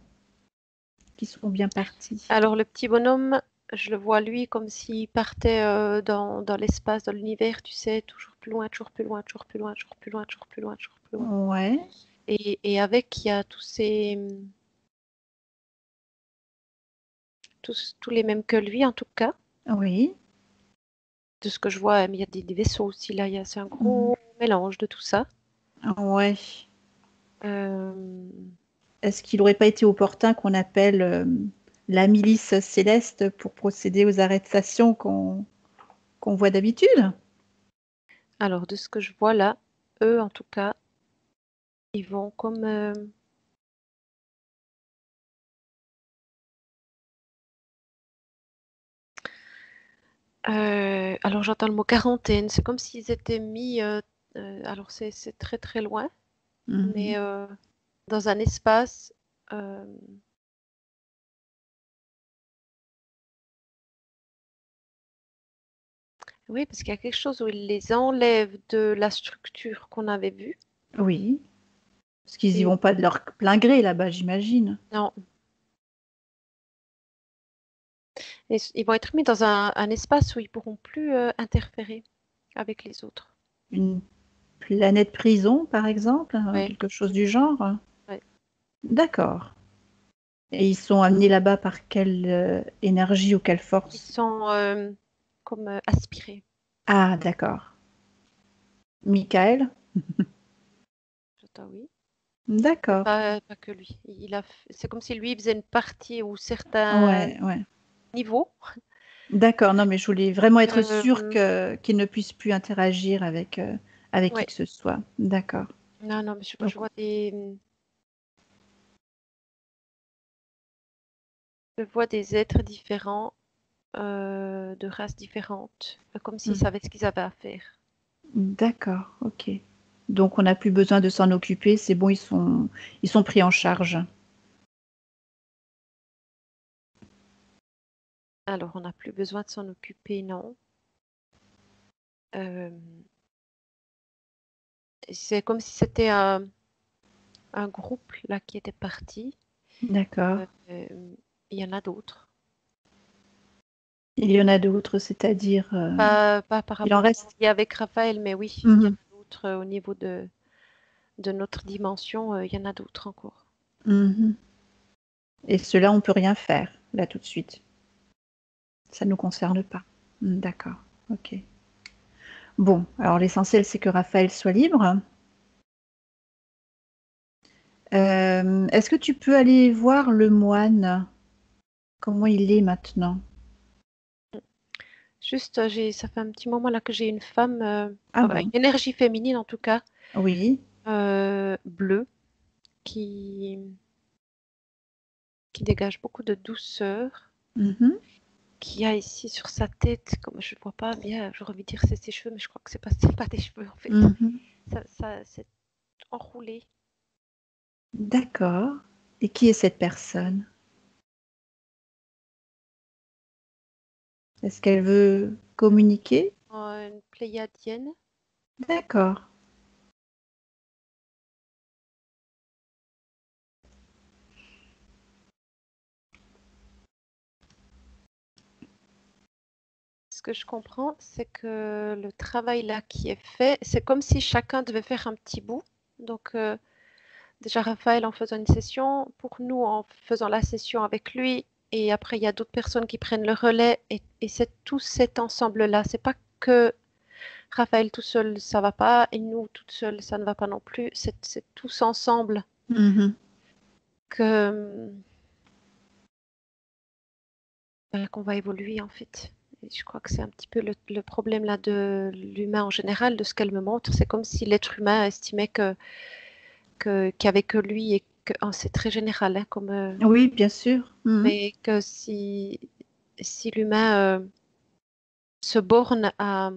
qui sont bien partis? Alors, le petit bonhomme, je le vois lui comme s'il partait dans l'espace, dans l'univers, tu sais, toujours plus loin, toujours plus loin, toujours plus loin, toujours plus loin, toujours plus loin, toujours plus loin. Ouais, Et avec, il y a tous les mêmes que lui, en tout cas, oui. de ce que je vois. Mais il y a des vaisseaux aussi, là. C'est un Mhm. gros mélange de tout ça. Ouais. Euh, Est-ce qu'il n'aurait pas été opportun qu'on appelle la milice céleste pour procéder aux arrestations qu'on voit d'habitude? alors, de ce que je vois là, eux, en tout cas, ils vont comme... alors, j'entends le mot quarantaine. C'est comme s'ils étaient mis... alors, c'est très, très loin, mais Mhm. dans un espace... euh, oui, parce qu'il y a quelque chose où ils les enlèvent de la structure qu'on avait vue. Oui, parce qu'ils y Et vont pas de leur plein gré là-bas, j'imagine. non, ils vont être mis dans un espace où ils pourront plus interférer avec les autres. Une planète prison, par exemple, Ouais, quelque chose du genre. ouais. D'accord. Et ils sont amenés là-bas par quelle énergie ou quelle Ils force? sont comme aspirés. Ah, d'accord. Michael? Oui. Mais D'accord. pas que lui. C'est comme si lui faisait une partie ou certains Ouais, ouais. niveaux. D'accord. Non, mais je voulais vraiment être sûre Euh, qu'ils ne puissent plus interagir avec qui ouais. que ce soit. D'accord. Non, non, mais Donc, je vois des êtres différents, de races différentes, comme s'ils hmm. savaient ce qu'ils avaient à faire. D'accord, ok. Donc on n'a plus besoin de s'en occuper, c'est bon, ils sont pris en charge. Alors, on n'a plus besoin de s'en occuper, non. Euh, c'est comme si c'était un groupe là qui était parti. D'accord. Il y en a d'autres. Il y en a d'autres, c'est-à-dire, Pas par il en rapport à ce reste. qu'il y a avec Raphaël, mais oui, il y en Mhm, a d'autres au niveau de notre dimension, il y en a d'autres encore. mhm. Et cela, on peut rien faire, là, tout de suite. Ça ne nous concerne pas. D'accord, ok. Bon, alors l'essentiel, c'est que Raphaël soit libre. Est-ce que tu peux aller voir le moine? Comment il est maintenant? Juste, ça fait un petit moment là que j'ai une femme, Ah une bon? énergie féminine en tout cas, Oui. bleue, qui, qui dégage beaucoup de douceur, Mhm, qui a ici sur sa tête, comme je ne vois pas bien, j'aurais envie de dire c'est ses cheveux, mais je crois que c'est pas des cheveux en fait. mhm. Ça c'est enroulé. D'accord. Et qui est cette personne? Est-ce qu'elle veut communiquer? Une pléiadienne. D'accord. Ce que je comprends, c'est que le travail là qui est fait, c'est comme si chacun devait faire un petit bout. Donc, déjà Raphaël en faisant une session, pour nous en faisant la session avec lui, et après il y a d'autres personnes qui prennent le relais, et c'est tout cet ensemble-là. C'est pas que Raphaël tout seul, ça va pas, et nous toutes seules, ça ne va pas non plus. C'est tous ensemble Mhm. que qu'on va évoluer en fait. Et je crois que c'est un petit peu le problème là de l'humain en général, de ce qu'elle me montre. C'est comme si l'être humain estimait qu'il n'y avait que lui et que oh, c'est très général, hein, Oui, bien sûr. Mhm. mais que si l'humain se borne à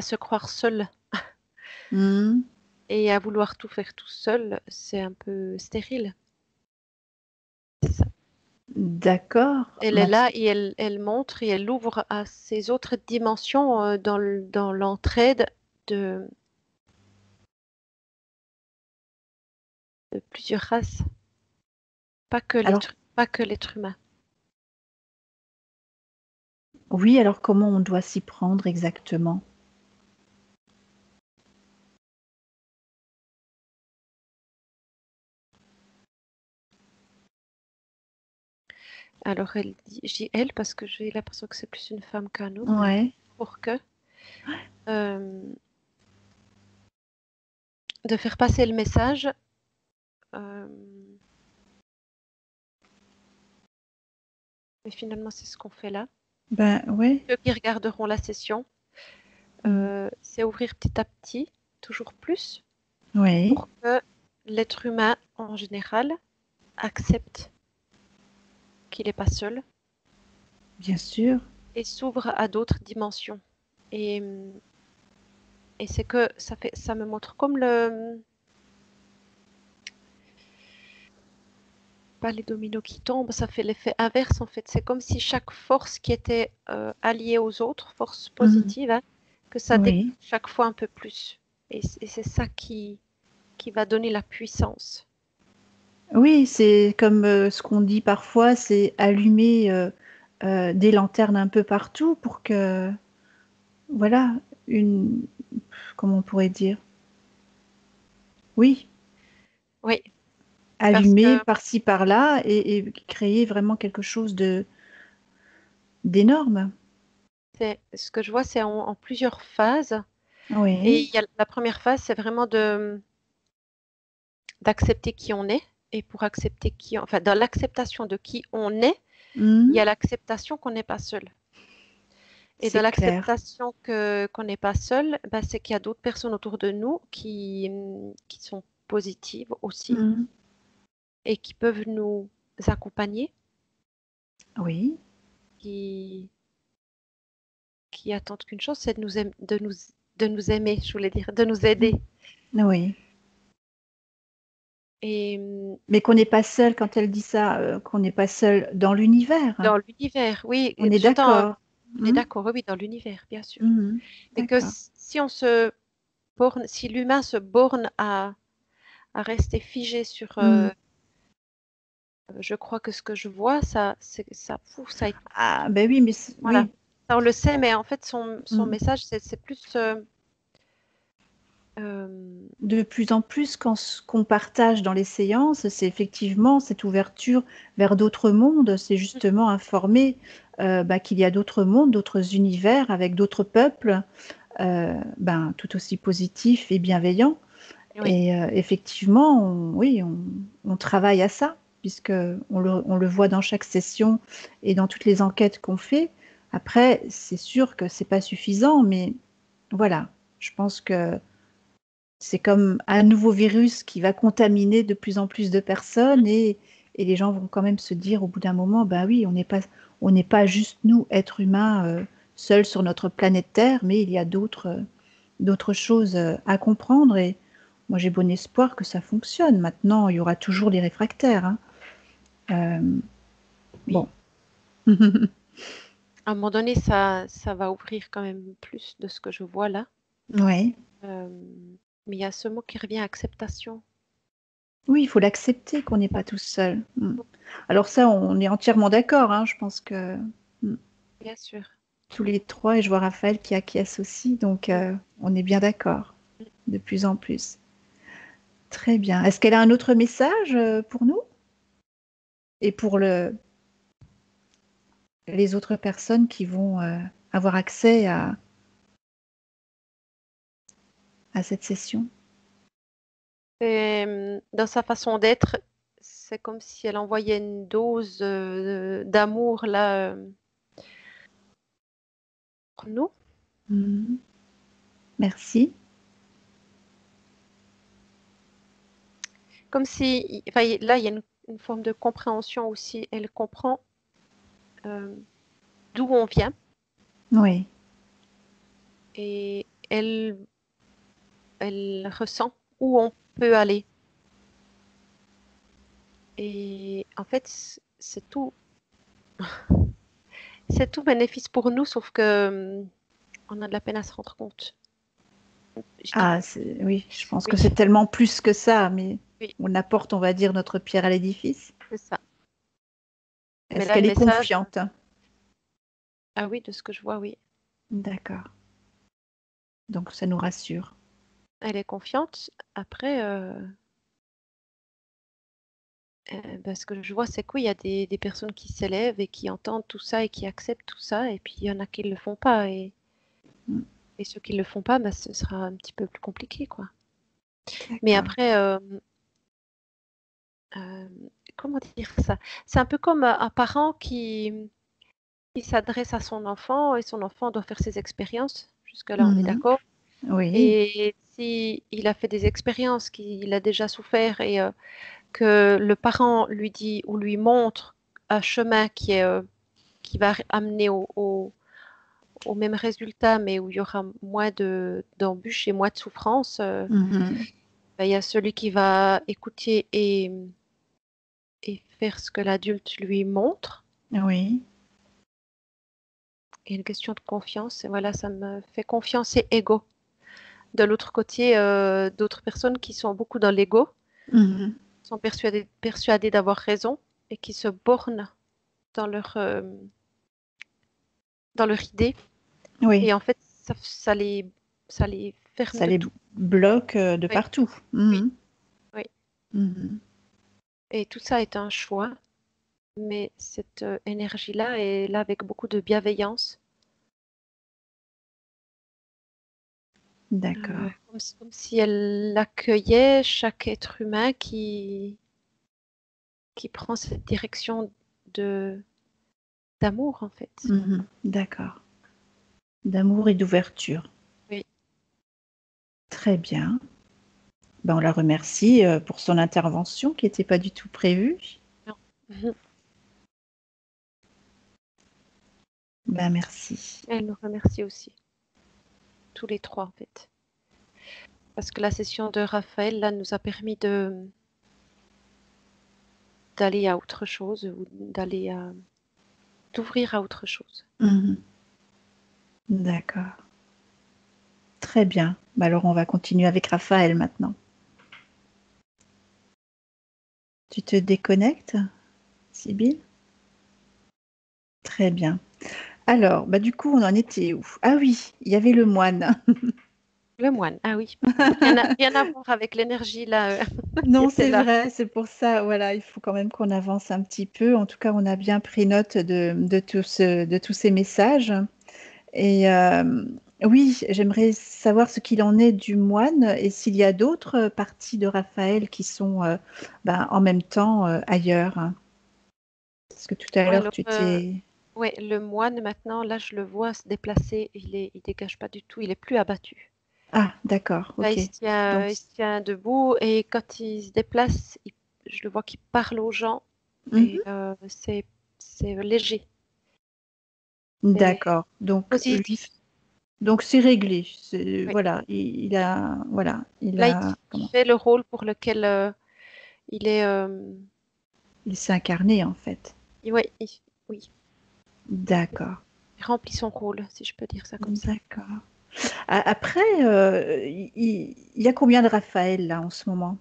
se croire seul Mhm. et à vouloir tout faire tout seul, c'est un peu stérile. C'est ça. D'accord. Elle est Bon, là et elle montre et elle ouvre à ces autres dimensions dans l'entraide de, de plusieurs races, pas que alors, l'être. pas que l'être humain. Oui, alors comment on doit s'y prendre exactement? Alors elle dit, je dis elle parce que j'ai l'impression que c'est plus une femme qu'un homme, mais Ouais. pour que de faire passer le message. Mais finalement, c'est ce qu'on fait là. Ben ouais. Ceux qui regarderont la session, c'est ouvrir petit à petit, toujours plus, Oui, pour que l'être humain en général accepte qu'il n'est pas seul bien sûr. et s'ouvre à d'autres dimensions. Et, et c'est que ça me montre comme pas les dominos qui tombent, ça fait l'effet inverse en fait. C'est comme si chaque force qui était alliée aux autres, force positive, hein, que ça découle Oui. chaque fois un peu plus. Et c'est ça qui va donner la puissance. Oui, c'est comme ce qu'on dit parfois, c'est allumer des lanternes un peu partout pour que, voilà, une, comment on pourrait dire? Oui, Oui, parce allumer que par-ci par-là et créer vraiment quelque chose de d'énorme. c'est ce que je vois, c'est en plusieurs phases. Et Oui. il y a la première phase, c'est vraiment d'accepter qui on est. Et pour accepter enfin, dans l'acceptation de qui on est, il y a l'acceptation qu'on n'est pas seul. Et C'est dans clair. l'acceptation qu'on n'est pas seul, ben, c'est qu'il y a d'autres personnes autour de nous qui sont positives aussi Mhm. et qui peuvent nous accompagner, Oui, qui, qui attendent qu'une chose, c'est de nous aimer, je voulais dire, de nous aider. oui. Et Mais qu'on n'est pas seul quand elle dit ça, qu'on n'est pas seul dans l'univers. dans l'univers, oui, On est j'entends, d'accord. on est d'accord, oui, oui, dans l'univers, bien sûr. Mhm. Mais que D'accord. si on se borne, si l'humain se borne à rester figé sur Mhm. je crois que ce que je vois, ça, ça étouffe. Ah, ben oui, mais Voilà. oui. Ça, on le sait, mais en fait, son Mhm. message, c'est plus. Euh, De plus en plus, quand ce qu'on partage dans les séances, c'est effectivement cette ouverture vers d'autres mondes, c'est justement informer bah, qu'il y a d'autres mondes, d'autres univers avec d'autres peuples, ben, tout aussi positifs et bienveillants. oui, Et effectivement, oui, on travaille à ça, puisque on le voit dans chaque session et dans toutes les enquêtes qu'on fait. Après, c'est sûr que c'est pas suffisant, mais voilà, je pense que c'est comme un nouveau virus qui va contaminer de plus en plus de personnes et les gens vont quand même se dire au bout d'un moment, bah oui, on n'est pas juste nous, êtres humains, seuls sur notre planète Terre, mais il y a d'autres choses à comprendre et moi j'ai bon espoir que ça fonctionne. Maintenant, il y aura toujours les réfractaires, hein. Euh, oui. bon. À un moment donné, ça va ouvrir quand même plus de ce que je vois là. Oui. Euh, mais il y a ce mot qui revient, acceptation. Oui, il faut l'accepter qu'on n'est pas tout seul. Mm. Alors ça, on est entièrement d'accord, hein. Je pense que Bien sûr. tous les trois, et je vois Raphaël qui acquiesce aussi, donc Mm, on est bien d'accord, mm. de plus en plus. Très bien. Est-ce qu'elle a un autre message pour nous et pour les autres personnes qui vont avoir accès à cette session? Et, dans sa façon d'être, c'est comme si elle envoyait une dose d'amour là pour nous. Mhm. Merci. Comme si, enfin, là, il y a une forme de compréhension aussi. Elle comprend euh, d'où on vient Oui. et elle ressent où on peut aller. Et en fait, c'est tout bénéfice pour nous, sauf que on a de la peine à se rendre compte. Je dis, Ah, oui, je pense que oui, c'est tellement plus que ça, mais oui, on apporte, on va dire, notre pierre à l'édifice. c'est ça. Mais Est-ce là, le qu'elle est message, confiante? ah oui, de ce que je vois, oui. D'accord. Donc ça nous rassure. Elle est confiante. Après, ce que je vois, c'est qu'il y a des personnes qui s'élèvent et qui entendent tout ça et qui acceptent tout ça, et puis il y en a qui ne le font pas. Mm. Et ceux qui ne le font pas, ce sera un petit peu plus compliqué, quoi. Mais D'accord. après, comment dire ça? C'est un peu comme un parent qui s'adresse à son enfant et son enfant doit faire ses expériences. Jusque-là, on est Mhm. d'accord. Oui. Et si il a fait des expériences, qu'il a déjà souffert et que le parent lui dit ou lui montre un chemin qui va amener au même résultat, mais où il y aura moins d'embûches et moins de souffrances, Mhm. il y a celui qui va écouter et faire ce que l'adulte lui montre. Oui. Et une question de confiance, et voilà, ça me fait confiance et ego. De l'autre côté, d'autres personnes qui sont beaucoup dans l'ego, Mhm. sont persuadées d'avoir raison et qui se bornent dans dans leur idée. Oui. Et en fait, ça les ferme Ça de les tout. bloque de Oui, partout. oui, Mhm. oui. Mhm. Et tout ça est un choix, mais cette énergie-là est là avec beaucoup de bienveillance, D'accord. comme si elle accueillait chaque être humain qui prend cette direction de d'amour, en fait. Mhm. D'accord. D'amour et d'ouverture. Oui. Très bien. Ben, on la remercie pour son intervention qui n'était pas du tout prévue. Non. Mhm. Ben, merci. Elle nous remercie aussi, tous les trois, en fait. Parce que la session de Raphaël, là, nous a permis d'aller à autre chose ou d'ouvrir à autre chose. Mhm. D'accord. Très bien. Ben, alors, on va continuer avec Raphaël maintenant. Tu te déconnectes, Sybille? Très bien. Alors, bah, du coup, on en était où? Ah oui, il y avait le moine. Le moine, ah oui. Rien à voir avec l'énergie là qui Non, était c'est là. vrai, c'est pour ça, voilà, il faut quand même qu'on avance un petit peu. En tout cas, on a bien pris note de tous ces messages. Et oui, j'aimerais savoir ce qu'il en est du moine et s'il y a d'autres parties de Raphaël qui sont ben, en même temps ailleurs. Parce que tout à l'heure, Alors, tu t'es... ouais, le moine maintenant, là, je le vois se déplacer. Il dégage pas du tout. Il est plus abattu. Ah, d'accord, Là, ok. Donc, il se tient debout et quand il se déplace, je le vois qu'il parle aux gens et mhm, c'est léger, c'est d'accord. Donc, lui, positif. donc c'est réglé. Oui. Voilà, voilà, il Là, a, il comment? fait le rôle pour lequel il est. Il s'est incarné en fait. Ouais, oui, D'accord, il remplit son rôle, si je peux dire ça comme ça. d'accord. Après, il y a combien de Raphaël là en ce moment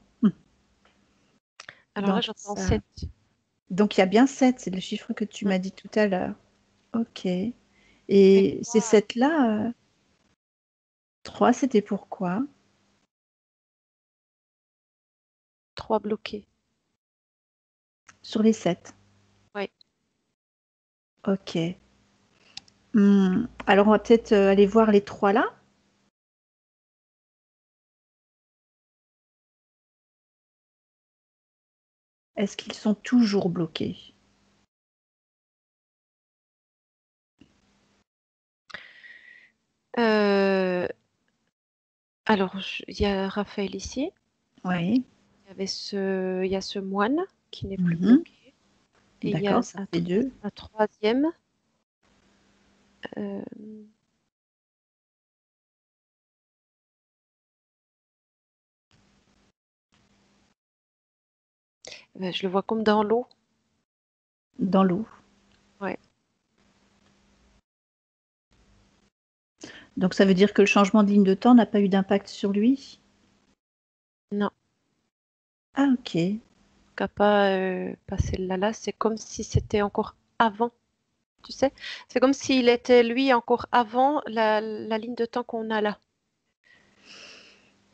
Alors dans là, tout j'entends ça? 7. Donc il y a bien 7, c'est le chiffre que tu m'as dit tout à l'heure. Ok. Et Et ces 7 là, 3 c'était pourquoi? 3 bloqués. Sur les 7. Oui. Ok. Alors on va peut-être aller voir les 3 là. Est-ce qu'ils sont toujours bloqués? Alors, il y a Raphaël ici. Oui. Il y a ce moine qui n'est plus Mhm. bloqué. Et il y D'accord, a ça fait 2. un troisième. euh, je le vois comme dans l'eau. Dans l'eau. Ouais. Donc ça veut dire que le changement de ligne de temps n'a pas eu d'impact sur lui? Non, Ah ok. pas celle-là. Là, c'est comme si c'était encore avant. Tu sais, c'est comme s'il était lui encore avant la ligne de temps qu'on a là.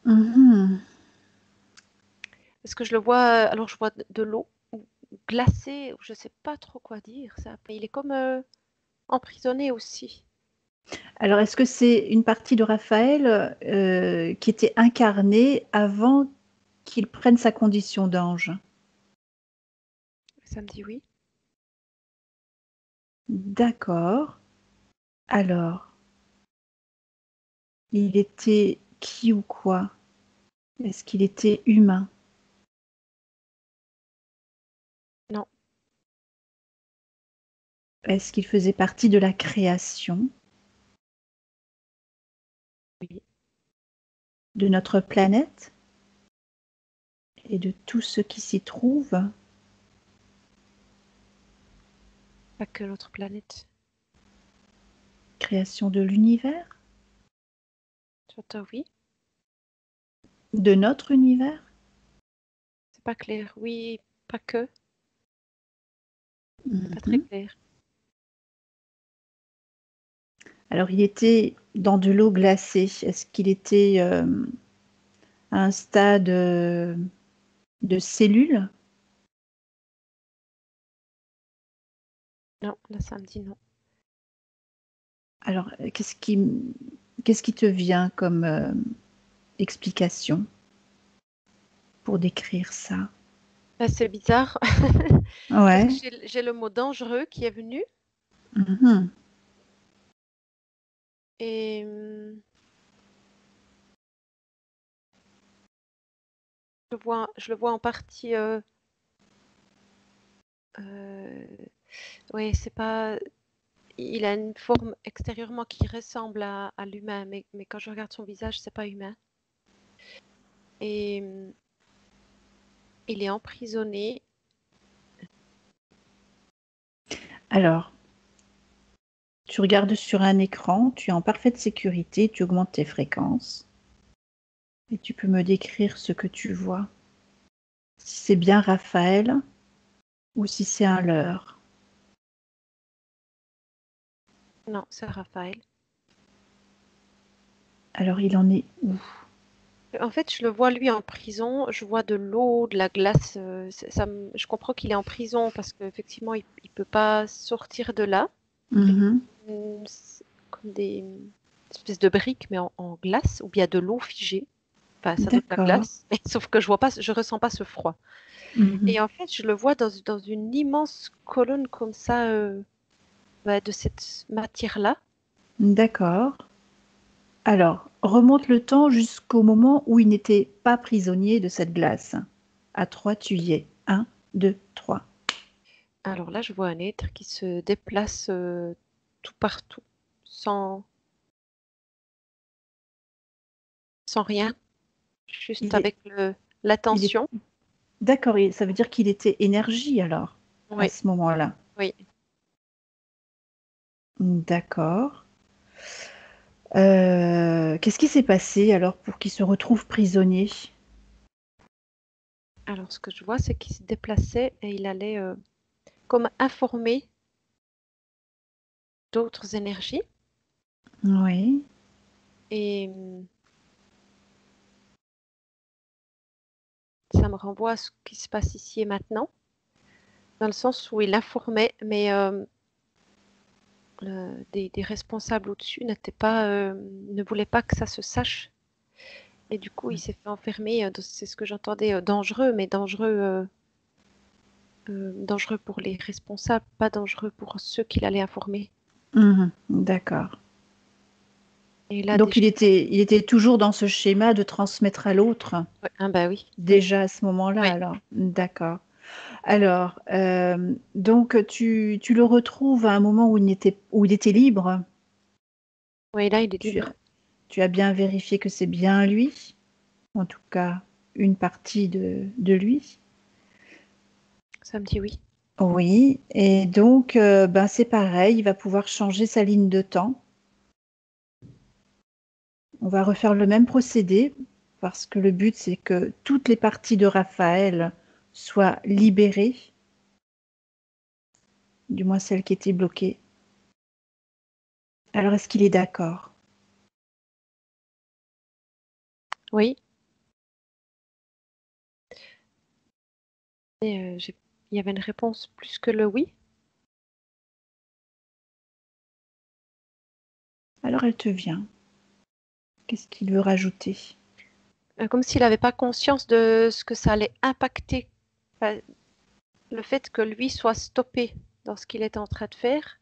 Mhm. Parce que je le vois, alors je vois de l'eau glacée, je sais pas trop quoi dire. Ça. Il est comme emprisonné aussi. Alors, est-ce que c'est une partie de Raphaël qui était incarnée avant qu'il prenne sa condition d'ange? Ça me dit oui. D'accord. Alors, il était qui ou quoi? Est-ce qu'il était humain? Non, Est-ce qu'il faisait partie de la création oui. de notre planète et de tout ce qui s'y trouve? Pas que l'autre planète. Création de l'univers? J'entends oui. De notre univers? C'est pas clair. Oui, pas que. C'est pas très Mhm. clair. Alors, il était dans de l'eau glacée. Est-ce qu'il était à un stade de cellules? Non, là ça me dit non. Alors, qu'est-ce qui te vient comme explication pour décrire ça? Bah, c'est bizarre parce que Ouais. j'ai le mot dangereux qui est venu Mhm. et je le vois en partie. Oui, c'est pas. Il a une forme extérieurement qui ressemble à l'humain, mais quand je regarde son visage, c'est pas humain. Et il est emprisonné. Alors, tu regardes sur un écran, tu es en parfaite sécurité, tu augmentes tes fréquences et tu peux me décrire ce que tu vois. Si c'est bien Raphaël ou si c'est un leurre. Non, c'est Raphaël. Alors, il en est où? En fait, je le vois lui en prison. Je vois de l'eau, de la glace. Je comprends qu'il est en prison parce qu'effectivement, il peut pas sortir de là. Mhm. C'est comme des espèces de briques, mais en glace, ou bien de l'eau figée. Enfin, ça doit être la D'accord. glace, mais sauf que je ressens pas ce froid. Mhm. Et en fait, je le vois dans une immense colonne comme ça, de cette matière-là. D'accord. Alors, remonte le temps jusqu'au moment où il n'était pas prisonnier de cette glace. À 3, tu y es. 1, 2, 3. Alors là, je vois un être qui se déplace tout partout, sans, sans rien, juste Il est, avec il est... l'attention. D'accord, ça veut dire qu'il était énergie alors, à Oui, ce moment-là. oui. D'accord. Qu'est-ce qui s'est passé alors pour qu'il se retrouve prisonnier? Alors, ce que je vois, c'est qu'il se déplaçait et il allait comme informer d'autres énergies. Oui. Et ça me renvoie à ce qui se passe ici et maintenant, dans le sens où il informait, mais des responsables au-dessus ne voulaient pas que ça se sache. Et du coup, il s'est fait enfermer. C'est ce que j'entendais, dangereux, mais dangereux pour les responsables, pas dangereux pour ceux qu'il allait informer. Mhm. D'accord. Et là, Donc déjà, il était toujours dans ce schéma de transmettre à l'autre, ouais, ah bah oui, oui, déjà à ce moment-là oui, alors. D'accord. Alors, donc tu le retrouves à un moment où il était libre. oui, là, il est Tu libre. as, tu as bien vérifié que c'est bien lui, en tout cas une partie de lui. Ça me dit oui. Oui, et donc ben, c'est pareil, il va pouvoir changer sa ligne de temps. On va refaire le même procédé parce que le but c'est que toutes les parties de Raphaël soient libérées. du moins celle qui était bloquée. Alors, est-ce qu'il est d'accord? Oui. Et il y avait une réponse plus que le oui. Alors, elle te vient. Qu'est-ce qu'il veut rajouter? Comme s'il n'avait pas conscience de ce que ça allait impacter. Enfin, le fait que lui soit stoppé dans ce qu'il était en train de faire.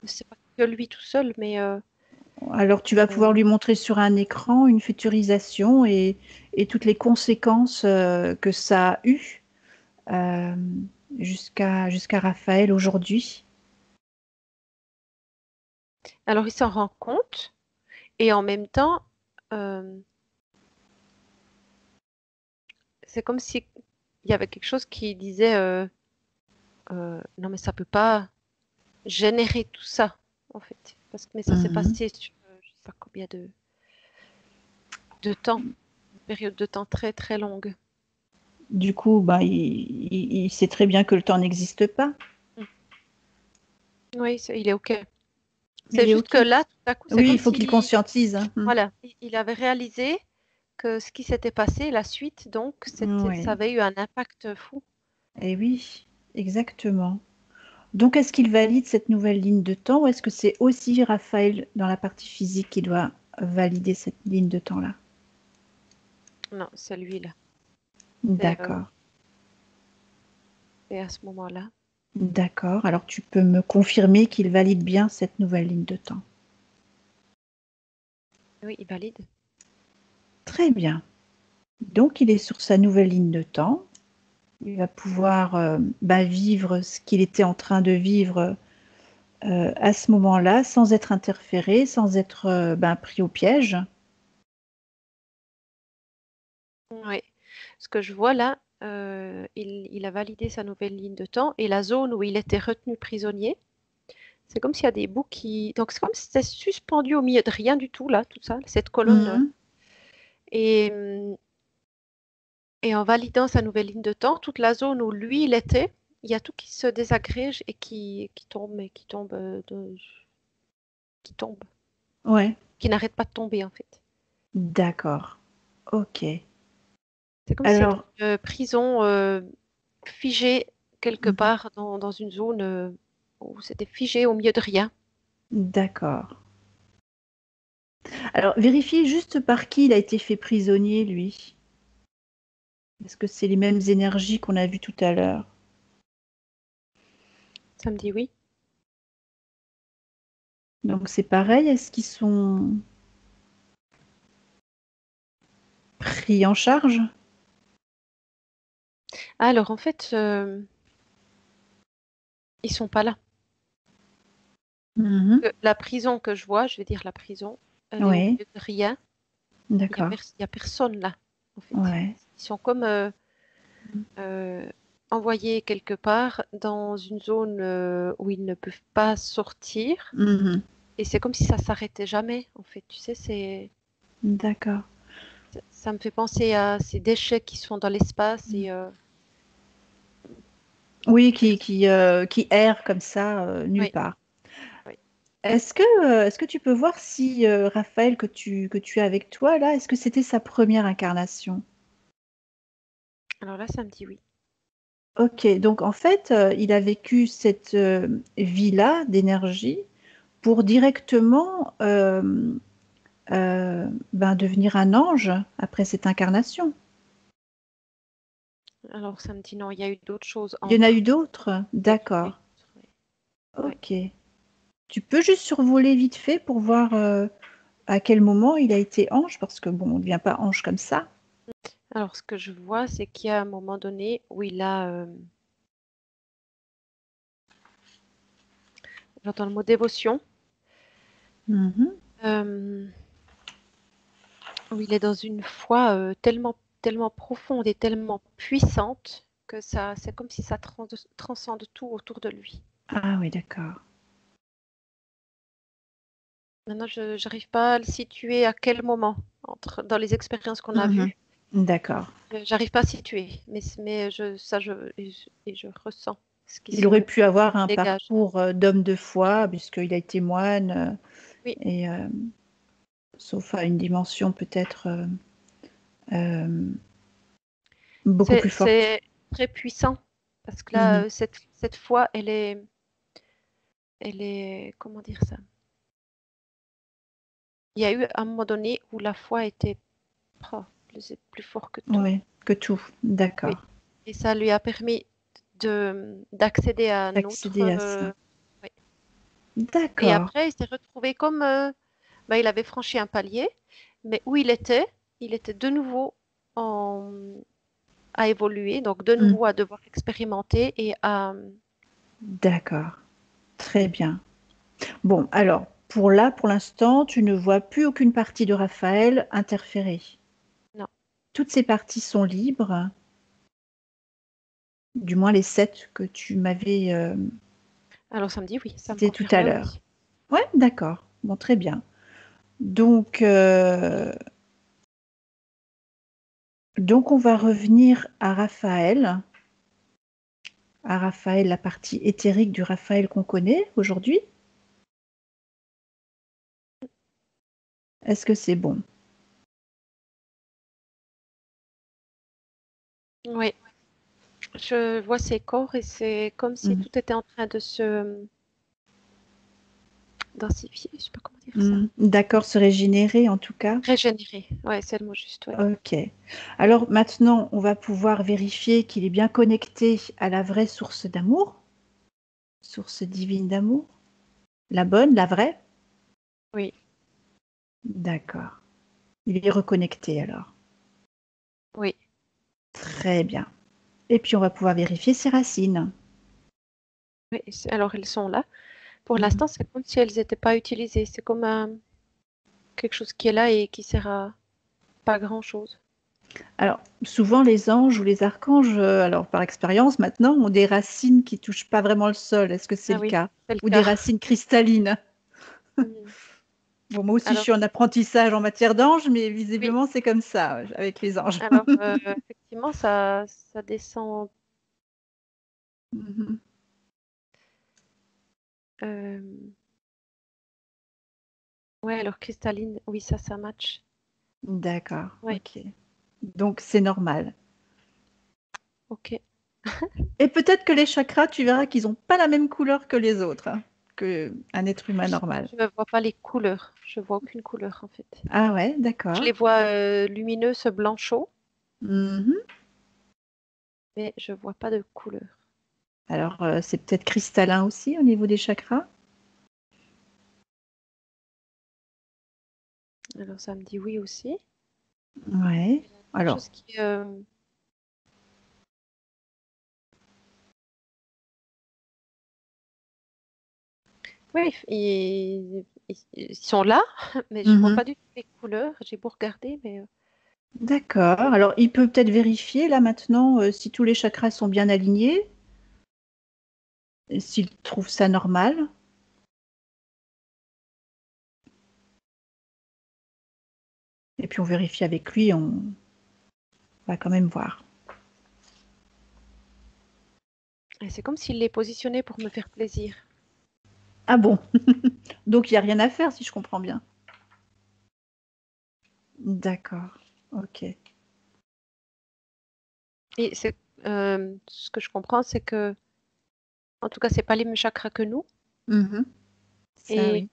C'est pas que lui tout seul, mais Alors, tu vas pouvoir lui montrer sur un écran une futurisation et toutes les conséquences que ça a eu jusqu'à Raphaël aujourd'hui. alors il s'en rend compte et en même temps, c'est comme si il y avait quelque chose qui disait non mais ça peut pas générer tout ça en fait, mais ça s'est passé sur je sais pas combien de temps, une période de temps très très longue. Du coup, bah, il sait très bien que le temps n'existe pas. Oui, il est OK. Il C'est est juste OK. que là, tout à coup, c'est Oui, comme il faut qu'il si, conscientise. voilà, il avait réalisé que ce qui s'était passé, la suite, donc, ça Oui. avait eu un impact fou. Et oui, exactement. Donc, est-ce qu'il valide cette nouvelle ligne de temps ou est-ce que c'est aussi Raphaël dans la partie physique qui doit valider cette ligne de temps-là? Non, c'est lui là. D'accord. Et à ce moment-là. D'accord. Alors, tu peux me confirmer qu'il valide bien cette nouvelle ligne de temps? Oui, il valide. Très bien. Donc, il est sur sa nouvelle ligne de temps. Il va pouvoir vivre ce qu'il était en train de vivre à ce moment-là, sans être interféré, sans être pris au piège. Oui. Ce que je vois là, il a validé sa nouvelle ligne de temps et la zone où il était retenu prisonnier, c'est comme s'il y a des bouts qui. Donc, c'est comme si c'était suspendu au milieu de rien du tout, là, tout ça, cette colonne. Et, et en validant sa nouvelle ligne de temps, toute la zone où lui, il était, il y a tout qui se désagrège et qui tombe, qui tombe, Ouais. qui n'arrête pas de tomber, en fait. D'accord. Ok. C'est comme si Alors, c'était une prison figée quelque part dans une zone où c'était figé au milieu de rien. d'accord. Alors, vérifiez juste par qui il a été fait prisonnier, lui. Est-ce que c'est les mêmes énergies qu'on a vues tout à l'heure? Ça me dit oui. Donc, c'est pareil. Est-ce qu'ils sont pris en charge? Alors, en fait, ils sont pas là. La prison que je vois, je vais dire la prison, elle est au Oui, milieu de rien. d'accord. Il y a personne là, en fait. Ouais. Ils sont comme envoyés quelque part dans une zone où ils ne peuvent pas sortir. Et c'est comme si ça s'arrêtait jamais, en fait. Tu sais, D'accord. ça me fait penser à ces déchets qui sont dans l'espace et Oui, qui errent comme ça, nulle oui, part. oui. Est-ce que tu peux voir si Raphaël que tu as avec toi là, est-ce que c'était sa première incarnation? Alors là, ça me dit oui. Ok, donc en fait, il a vécu cette vie-là d'énergie pour directement devenir un ange après cette incarnation. Alors ça me dit non, il y a eu d'autres choses Il y en a entre. eu d'autres? Oui, il y en a eu D'accord. d'autres, oui. Oui. Ok. Tu peux juste survoler vite fait pour voir à quel moment il a été ange, parce que bon, on ne devient pas ange comme ça. Alors ce que je vois, c'est qu'il y a un moment donné où il a, j'entends le mot dévotion, euh, où il est dans une foi tellement, tellement profonde et tellement puissante que ça, c'est comme si ça transcende tout autour de lui. Ah oui, d'accord. Maintenant, je n'arrive pas à le situer à quel moment dans les expériences qu'on a vues. D'accord. J'arrive pas à situer, mais ça, et je ressens ce qui Il aurait se pu avoir un dégage. parcours d'homme de foi, puisqu'il a été moine, Oui. et sauf à une dimension peut-être beaucoup plus forte. C'est très puissant parce que là, cette foi, elle est, comment dire ça? Il y a eu un moment donné où la foi était plus fort que tout. Oui, que tout. D'accord. Oui. Et ça lui a permis d'accéder à un autre. Accéder à ça. Oui. Et D'accord. après, il s'est retrouvé comme il avait franchi un palier, mais où il était de nouveau à évoluer, donc de nouveau à devoir expérimenter et à. D'accord. Très bien. Bon, alors, pour l'instant, tu ne vois plus aucune partie de Raphaël interférer. Non. Toutes ces parties sont libres, du moins les 7 que tu m'avais Alors ça me dit oui, ça me cité tout à confirmait l'heure. oui. Ouais, d'accord. Bon, très bien. Donc, on va revenir à Raphaël, la partie éthérique du Raphaël qu'on connaît aujourd'hui. Est-ce que c'est bon? Oui, je vois ses corps et c'est comme si tout était en train de se densifier, je sais pas comment dire ça. D'accord, se régénérer en tout cas. Régénérer, ouais, c'est le mot juste, ouais. Ok. Alors maintenant, on va pouvoir vérifier qu'il est bien connecté à la vraie source d'amour, source divine d'amour. La bonne, la vraie? Oui. D'accord. Il est reconnecté alors. Oui. Très bien. Et puis on va pouvoir vérifier ses racines. Oui, alors elles sont là. Pour l'instant, c'est comme si elles n'étaient pas utilisées. C'est comme quelque chose qui est là et qui sert à pas grand-chose. Alors, souvent les anges ou les archanges, alors par expérience maintenant, ont des racines qui touchent pas vraiment le sol. Est-ce que c'est le Oui, cas? c'est le Ou des cas. racines cristallines? Bon, moi aussi, je Alors, suis en apprentissage en matière d'anges, mais oui. visiblement, c'est comme ça avec les anges. Alors, effectivement, ça descend. Ouais, alors cristalline, oui, ça match. D'accord, Oui. ok. Donc, c'est normal. Ok. Et peut-être que les chakras, tu verras qu'ils n'ont pas la même couleur que les autres, qu'un être humain normal. Je ne vois pas les couleurs. Je vois aucune couleur en fait. Ah ouais, Je d'accord. les vois lumineuses, blanchot, Mhm. mais je vois pas de couleur. Alors, c'est peut-être cristallin aussi au niveau des chakras? Alors ça me dit oui aussi. Ouais. Quelque Alors, chose qui. Oui, ils sont là, mais je vois pas du tout les couleurs. J'ai beau regarder, mais. d'accord. Alors, il peut peut-être vérifier là maintenant si tous les chakras sont bien alignés, s'il trouve ça normal. Et puis on vérifie avec lui, on va quand même voir. Et c'est comme s'il les positionnait pour me faire plaisir. Ah bon? Donc il n'y a rien à faire si je comprends bien. D'accord, ok. Et c'est ce que je comprends, c'est que, en tout cas, c'est pas les mêmes chakras que nous. Ça Et, oui.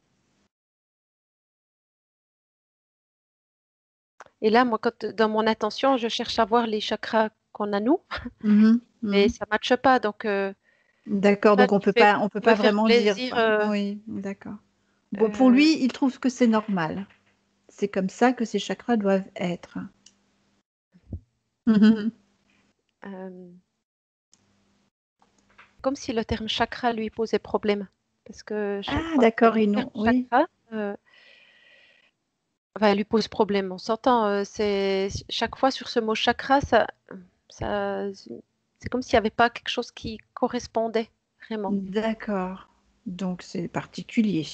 et là, moi, dans mon attention, je cherche à voir les chakras qu'on a nous, mais ça ne matche pas. Donc, D'accord, ça, donc on peut pour me pas faire vraiment dire plaisir. quoi. Oui, d'accord. Bon, pour lui, il trouve que c'est normal. C'est comme ça que ces chakras doivent être. euh, comme si le terme chakra lui posait problème. Parce que chaque Ah, fois que d'accord, le et terme non, oui. chakra lui pose problème, on s'entend. C'est chaque fois sur ce mot chakra, ça, c'est comme s'il n'y avait pas quelque chose qui correspondait vraiment. D'accord. Donc c'est particulier.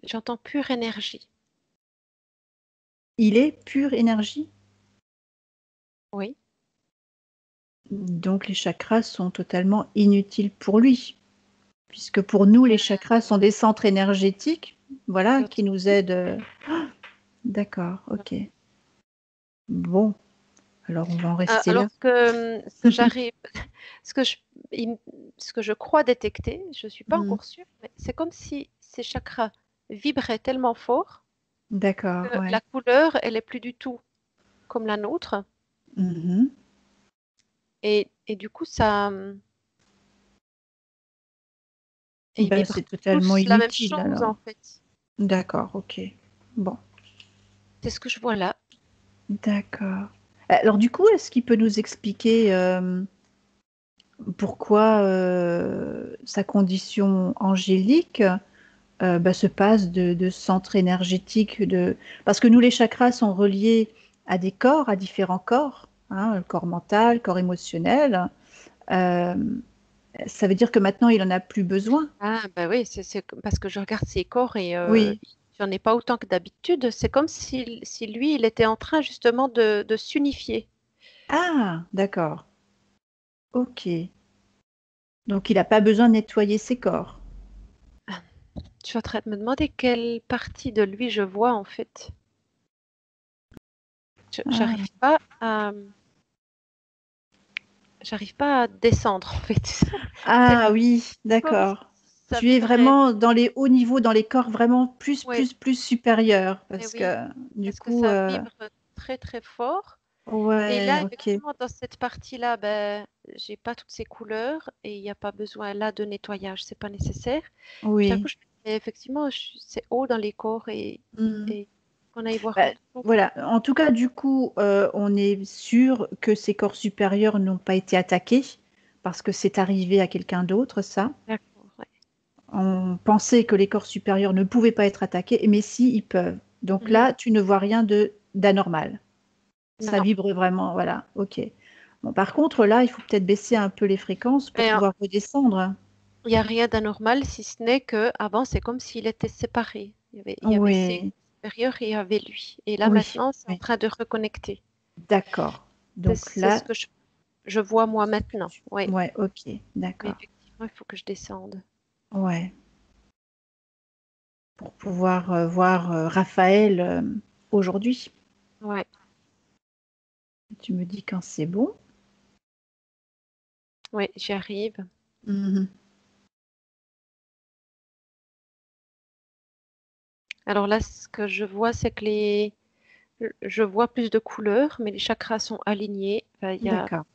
J'entends pure énergie. Il est pure énergie? Oui. Donc les chakras sont totalement inutiles pour lui, puisque pour nous, les chakras sont des centres énergétiques, voilà, qui nous aident. D'accord, ok. Bon, alors on va en rester Alors là. ce que j'arrive, ce que je, il- ce que je crois détecter, je suis pas Mm. encore sûre, mais c'est comme si ces chakras vibraient tellement fort D'accord, que ouais. la couleur, elle est plus du tout comme la nôtre, Mhm. et du coup ça, et ils Ben, vibrent c'est totalement tous la même inutile chose en alors. fait. D'accord, ok. Bon, C'est ce que je vois là. d'accord. Alors du coup, est-ce qu'il peut nous expliquer pourquoi sa condition angélique se passe de centre énergétique Parce que nous, les chakras sont reliés à des corps, à différents corps, hein, le corps mental, le corps émotionnel. Euh, Ça veut dire que maintenant, il en a plus besoin. Ah bah oui, parce que je regarde ses corps et Oui. j'en ai pas autant que d'habitude. C'est comme si lui, il était en train justement de s'unifier. Ah, d'accord. Ok. Donc, il n'a pas besoin de nettoyer ses corps. Je suis en train de me demander quelle partie de lui je vois en fait. Ah, J'arrive pas à descendre en fait. C'est ah oui, comme si d'accord. ça Tu es vibrait. vraiment dans les hauts niveaux, dans les corps vraiment Oui, plus supérieurs. mais Parce oui, que, du parce que coup, ça vibre très très fort. Et ouais, là, ok. effectivement, dans cette partie-là, ben, j'ai pas toutes ces couleurs et il n'y a pas besoin là de nettoyage, c'est pas nécessaire. Puis d'un coup, Oui. effectivement, c'est haut dans les corps Mhm. et on aille voir en Bah, dessous. voilà. En tout cas, du coup, on est sûr que ces corps supérieurs n'ont pas été attaqués parce que c'est arrivé à quelqu'un d'autre, ça. D'accord, ouais. On pensait que les corps supérieurs ne pouvaient pas être attaqués, mais si, ils peuvent. Donc Mhm. là, tu ne vois rien de d'anormal. Ça Non. vibre vraiment, voilà, ok. Bon, par contre, là, il faut peut-être baisser un peu les fréquences pour Et pouvoir redescendre. il n'y a rien d'anormal si ce n'est que avant, c'est comme s'il était séparé. Il y avait ses Oui, supérieurs et il y avait lui. Et là, oui, maintenant, c'est en oui. train de reconnecter. D'accord. C'est Donc c'est ce là, que je vois moi maintenant. Oui. ouais, ok, Mais d'accord. effectivement, il faut que je descende. Ouais, pour pouvoir voir Raphaël aujourd'hui. Ouais. Tu me dis quand c'est bon. Oui, j'y arrive. Mhm. Alors là, ce que je vois, c'est que je vois plus de couleurs, mais les chakras sont alignés. Enfin, D'accord.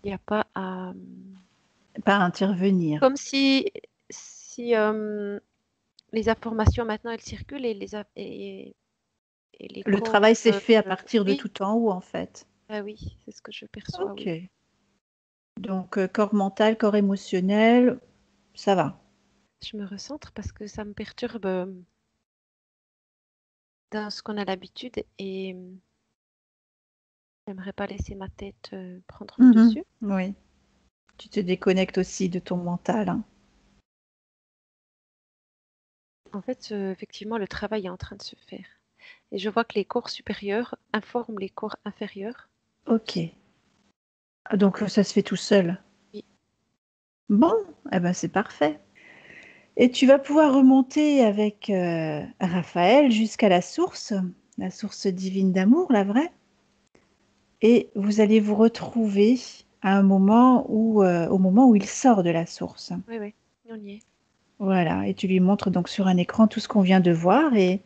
il y a pas à... Pas intervenir. Comme si les informations maintenant, elles circulent et les Le corps... travail s'est fait à partir de oui, tout en haut, en fait. ah oui, c'est ce que je perçois, Ok. oui. Donc, corps mental, corps émotionnel, ça va. Je me recentre parce que ça me perturbe dans ce qu'on a l'habitude et j'aimerais pas laisser ma tête prendre le Mhm. dessus. Oui. Tu te déconnectes aussi de ton mental, hein. En fait, effectivement, le travail est en train de se faire. Et je vois que les corps supérieurs informent les corps inférieurs. Ok. Ah, donc, ça se fait tout seul. Oui. Bon, eh ben, c'est parfait. Et tu vas pouvoir remonter avec Raphaël jusqu'à la source divine d'amour, la vraie. Et vous allez vous retrouver à un moment au moment où il sort de la source. Oui, oui, on y est. Voilà, et tu lui montres donc sur un écran tout ce qu'on vient de voir et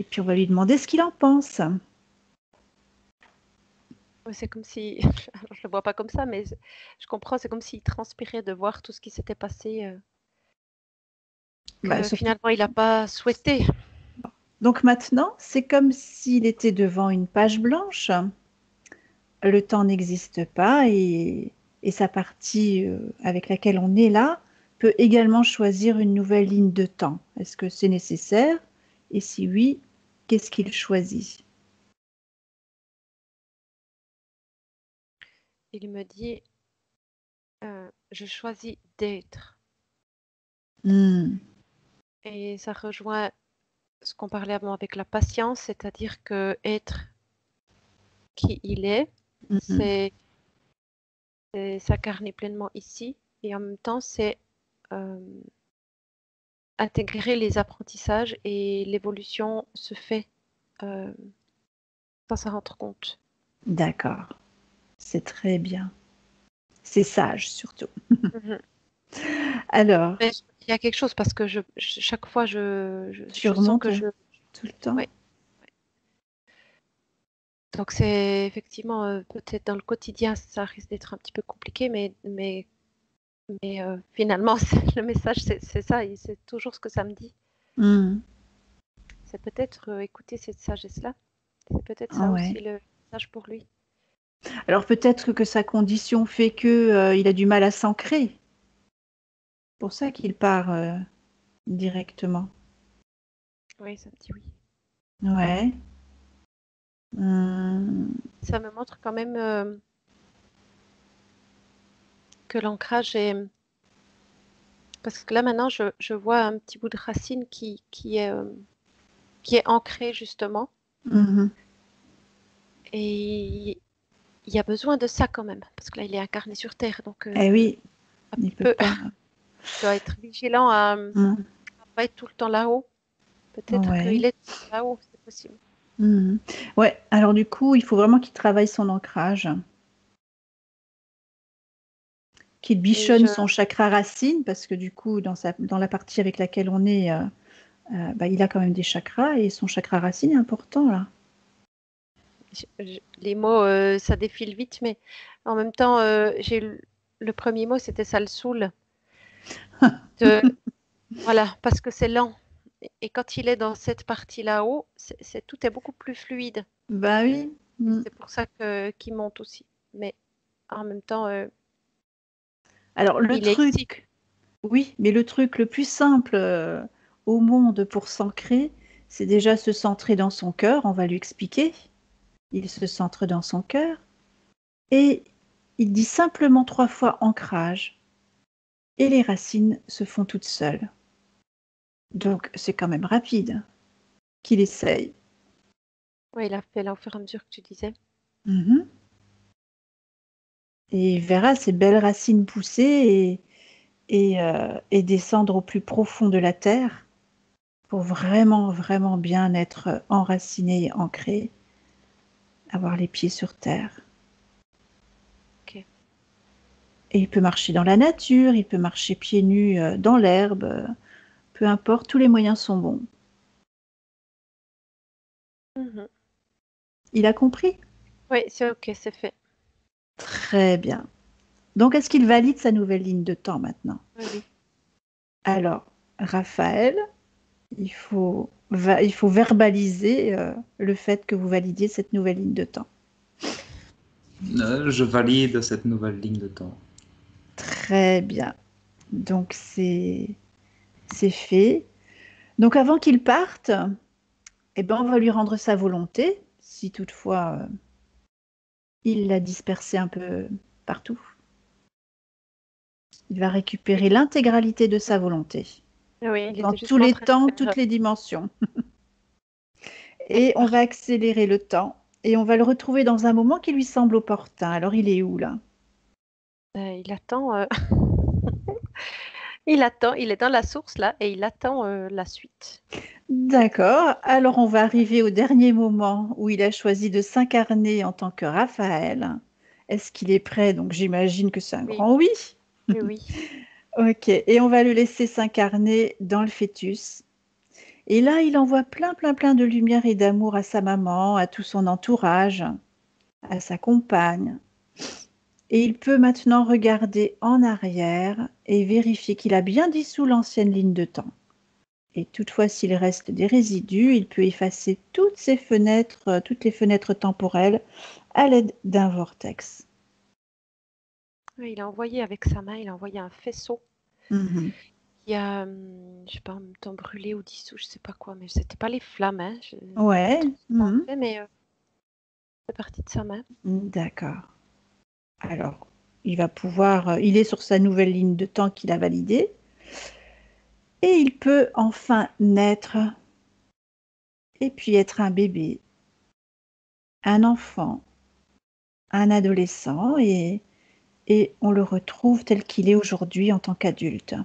puis on va lui demander ce qu'il en pense. Ouais, c'est comme si, alors je le vois pas comme ça, mais je comprends, c'est comme s'il transpirait de voir tout ce qui s'était passé, Bah, que surtout. finalement il n'a pas souhaité. Donc maintenant, c'est comme s'il était devant une page blanche. Le temps n'existe pas et sa partie avec laquelle on est là peut également choisir une nouvelle ligne de temps. Est-ce que c'est nécessaire? Et si oui, qu'est-ce qu'il choisit? Il me dit, je choisis d'être. Hmm. Et ça rejoint ce qu'on parlait avant avec la patience, c'est-à-dire que être qui il est, Mhm. C'est s'incarner pleinement ici et en même temps, c'est euh, intégrer les apprentissages et l'évolution se fait euh, sans s'en rendre compte. D'accord, c'est très bien. C'est sage surtout. Mhm. Alors, Mais il y a quelque chose parce que chaque fois, tu je sens que remontes je... tout le temps? Ouais. Donc c'est effectivement, peut-être dans le quotidien, ça risque d'être un petit peu compliqué, mais finalement, le message, c'est ça, et c'est toujours ce que ça me dit. Hmm. C'est peut-être écouter cette sagesse-là. C'est peut-être Ah ça ouais. aussi le message pour lui. Alors peut-être que sa condition fait que il a du mal à s'ancrer. C'est pour ça qu'il part directement. Oui, ça me dit oui. Ouais. Hmm. Ça me montre quand même que l'ancrage est... Parce que là, maintenant, je vois un petit bout de racine qui est ancré, justement. Mhm. Et il y a besoin de ça quand même. Parce que là, il est incarné sur Terre. Donc, Eh oui, il il peut peut, pas. doit être vigilant à ne Hmm. pas être tout le temps là-haut. Peut-être Ouais. qu'il est là-haut, c'est possible. Mhm. Ouais. Alors du coup, il faut vraiment qu'il travaille son ancrage, qu'il Et bichonne son chakra racine, parce que du coup, dans la partie avec laquelle on est, bah, il a quand même des chakras et son chakra racine est important là. les mots, ça défile vite, mais en même temps, le premier mot, c'était ça le saoule. De- Voilà, parce que c'est lent. Et quand il est dans cette partie là-haut, tout est beaucoup plus fluide. Bah oui. Et Mm. c'est pour ça qu'il monte aussi. Mais en même temps, Alors le il est ici. truc, oui, mais le truc le plus simple au monde pour s'ancrer, c'est déjà se centrer dans son cœur. On va lui expliquer. Il se centre dans son cœur et il dit simplement 3 fois ancrage et les racines se font toutes seules. Mm. Donc c'est quand même rapide qu'il essaye. Ouais, il a fait là au fur et à mesure que tu disais. Mhm. Et il verra ces belles racines pousser et descendre au plus profond de la terre pour vraiment, vraiment bien être enraciné et ancré, avoir les pieds sur terre. Ok. Et il peut marcher dans la nature, il peut marcher pieds nus dans l'herbe, peu importe, tous les moyens sont bons. Mhm. Il a compris? Oui, c'est ok, c'est fait. Très bien. Donc, est-ce qu'il valide sa nouvelle ligne de temps maintenant? Oui, oui. Alors, Raphaël, il faut verbaliser le fait que vous validiez cette nouvelle ligne de temps. Je valide cette nouvelle ligne de temps. Très bien. Donc, c'est fait. Donc, avant qu'il parte, eh ben, on va lui rendre sa volonté, si toutefois il l'a dispersée un peu partout. Il va récupérer l'intégralité de sa volonté, Oui, il dans était tous justement en les train de temps, faire. toutes les dimensions. Oui, Et on va accélérer le temps et on va le retrouver dans un moment qui lui semble opportun. Alors, il est où là? il attend. Il attend. Il est dans la source là et il attend la suite. D'accord. Alors, on va arriver au dernier moment où il a choisi de s'incarner en tant que Raphaël. Est-ce qu'il est prêt? Donc, j'imagine que c'est un Oui, grand oui. oui, oui. Ok. Et on va le laisser s'incarner dans le fœtus. Et là, il envoie plein, plein, plein de lumière et d'amour à sa maman, à tout son entourage, à sa compagne. Et il peut maintenant regarder en arrière et vérifier qu'il a bien dissous l'ancienne ligne de temps. Et toutefois, s'il reste des résidus, il peut effacer toutes les fenêtres temporelles à l'aide d'un vortex. Oui, il a envoyé avec sa main, il a envoyé un faisceau Mhm. qui a, je sais pas, en même temps brûlé ou dissous, je sais pas quoi, mais c'était pas les flammes, hein. Je sais pas Ouais, trop ce que ça a mhm. fait, mais c'est parti de sa main. D'accord. Alors, il est sur sa nouvelle ligne de temps qu'il a validée, et il peut enfin naître et puis être un bébé, un enfant, un adolescent et on le retrouve tel qu'il est aujourd'hui en tant qu'adulte.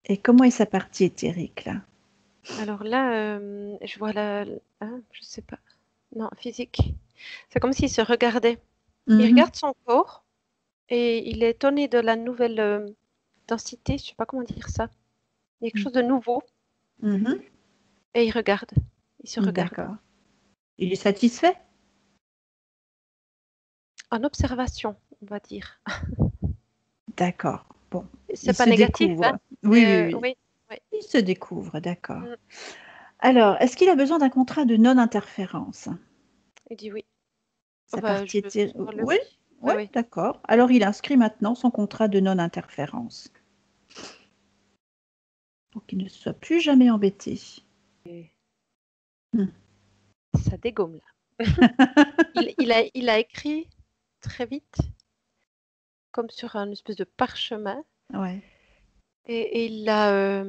Et comment est sa partie éthérique là? Alors là, je vois je sais pas. Non, physique. C'est comme s'il se regardait. Il Mhm, regarde son corps et il est étonné de la nouvelle densité. Je sais pas comment dire ça. Il y a quelque chose de nouveau mhm. et il regarde. Il se regarde. D'accord. Il est satisfait? En observation, on va dire. D'accord. Bon, C'est il pas se négatif, hein? découvre. Oui, oui, oui. Oui, oui. Il se découvre, d'accord. Mm. Alors, est-ce qu'il a besoin d'un contrat de non-interférence? Il dit oui. Oh, Sa bah, partie était... sur le Oui, oui. Oui, oui, oui. d'accord. Alors, il inscrit maintenant son contrat de non-interférence pour qu'il ne soit plus jamais embêté. Et Hmm. ça dégomme là. Il a écrit très vite, comme sur un espèce de parchemin, Ouais. et il l'a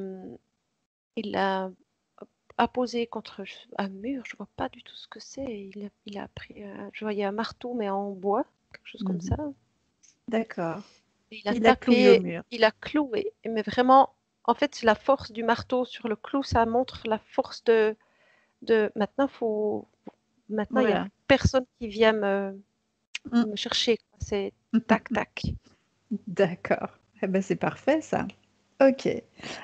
apposé contre un mur. Je vois pas du tout ce que c'est. Il a pris, je voyais un marteau mais en bois, quelque chose comme Mhm. ça. D'accord. Et il a Il a cloué au tapé, mur. il a cloué. Mais vraiment, en fait, la force du marteau sur le clou, ça montre la force de maintenant, il n'y a Voilà. personne qui vient Hmm. me chercher, quoi. C'est tac, tac. D'accord. Eh ben, c'est parfait, ça. Ok.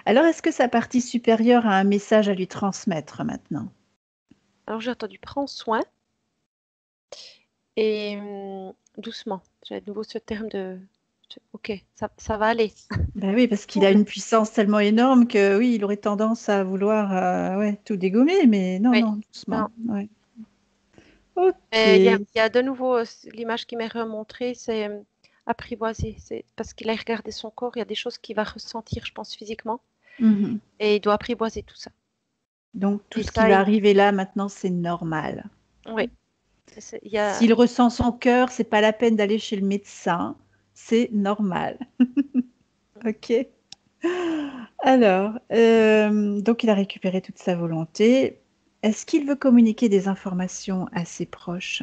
Alors, est-ce que sa partie supérieure a un message à lui transmettre maintenant? Alors j'ai entendu prends soin et doucement. J'ai de nouveau ce terme ok, ça va aller. Ben oui, parce qu'il a Cool. une puissance tellement énorme que oui, il aurait tendance à vouloir ouais, tout dégommer, mais non, Oui. non, Non. doucement. Ouais. Ok. Il y a de nouveau l'image qui m'est remontrée, c'est apprivoiser. C'est parce qu'il a regardé son corps, il y a des choses qu'il va ressentir, je pense, physiquement, Mhm. et il doit apprivoiser tout ça. Donc, tout Et ce qui ça, va arriver là maintenant, c'est normal. oui, il y a, S'il ressent son cœur, c'est pas la peine d'aller chez le médecin, c'est normal. Ok. Alors, donc il a récupéré toute sa volonté. Est-ce qu'il veut communiquer des informations à ses proches?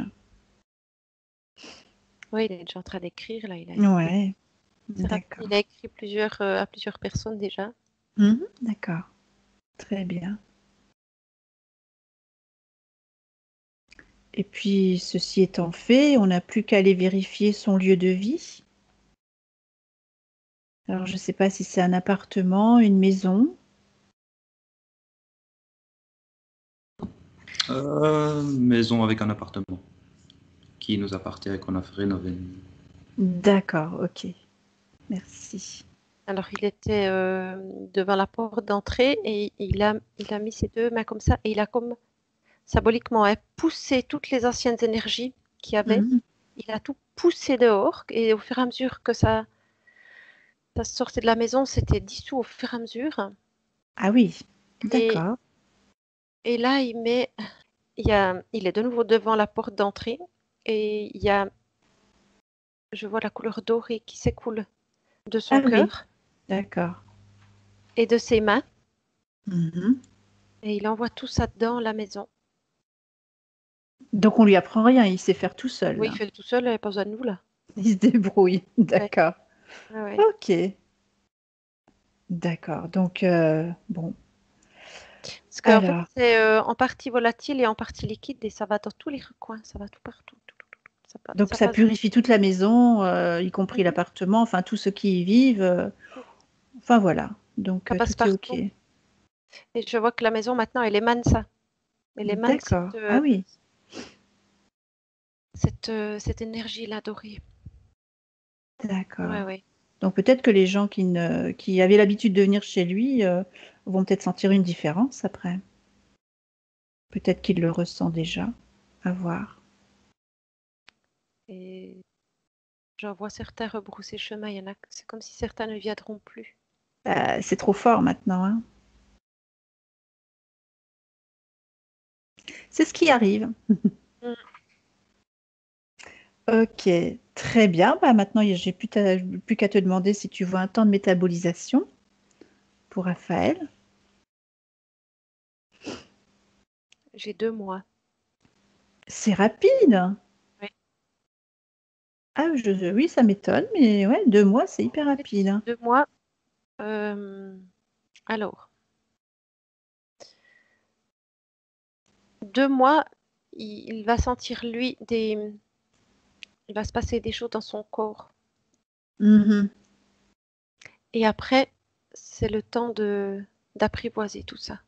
oui, il est déjà en train d'écrire là. Ouais, C'est rapide. d'accord. Il a écrit à plusieurs personnes déjà. Mhm, d'accord, très bien. Et puis, ceci étant fait, on n'a plus qu'à aller vérifier son lieu de vie. Alors, je ne sais pas si c'est un appartement, une maison. Maison avec un appartement qui nous appartient et qu'on a fait rénover. D'accord, ok, merci. Alors, il était devant la porte d'entrée et il a mis ses deux mains comme ça et il a comme symboliquement poussé toutes les anciennes énergies qu'il y avait. Mhm. Il a tout poussé dehors et au fur et à mesure que ça sortait de la maison, c'était dissous au fur et à mesure. Ah oui, Et, d'accord. et là, il est de nouveau devant la porte d'entrée et je vois la couleur dorée qui s'écoule de son Ah oui, cœur d'accord. et de ses mains Mhm. et il envoie tout ça dans la maison. Donc, on lui apprend rien, il sait faire tout seul, Oui, il là. fait tout seul, il n'y a pas besoin de nous là. Il se débrouille, Ouais, d'accord. ouais, ouais. Ok, d'accord. Donc, bon, Parce qu'en fait, alors, c'est en partie volatile et en partie liquide et ça va dans tous les recoins, ça va tout partout. donc Ça ça passe. purifie toute la maison, y compris Mhm. l'appartement, enfin tous ceux qui y vivent. Enfin voilà, donc Ça passe tout est ok. partout. Et je vois que la maison maintenant, elle émane ça. Elle émane D'accord. Ah oui, cette énergie-là dorée. Ouais, d'accord. ouais. Donc peut-être que les gens qui avaient l'habitude de venir chez lui vont peut-être sentir une différence après. Peut-être qu'il le ressent déjà. À voir. Et j'en vois certains rebrousser chemin. C'est comme si certains ne viendront plus. C'est trop fort maintenant, hein. C'est ce qui arrive. Mm. Ok, très bien. Bah, maintenant, j'ai plus qu'à te demander si tu vois un temps de métabolisation pour Raphaël. J'ai 2 mois. C'est rapide. Oui. Ah, oui, ça m'étonne, mais ouais, 2 mois, c'est hyper rapide. 2 mois. Alors, 2 mois, il va sentir il va se passer des choses dans son corps. Mhm. Et après, c'est le temps d'apprivoiser tout ça.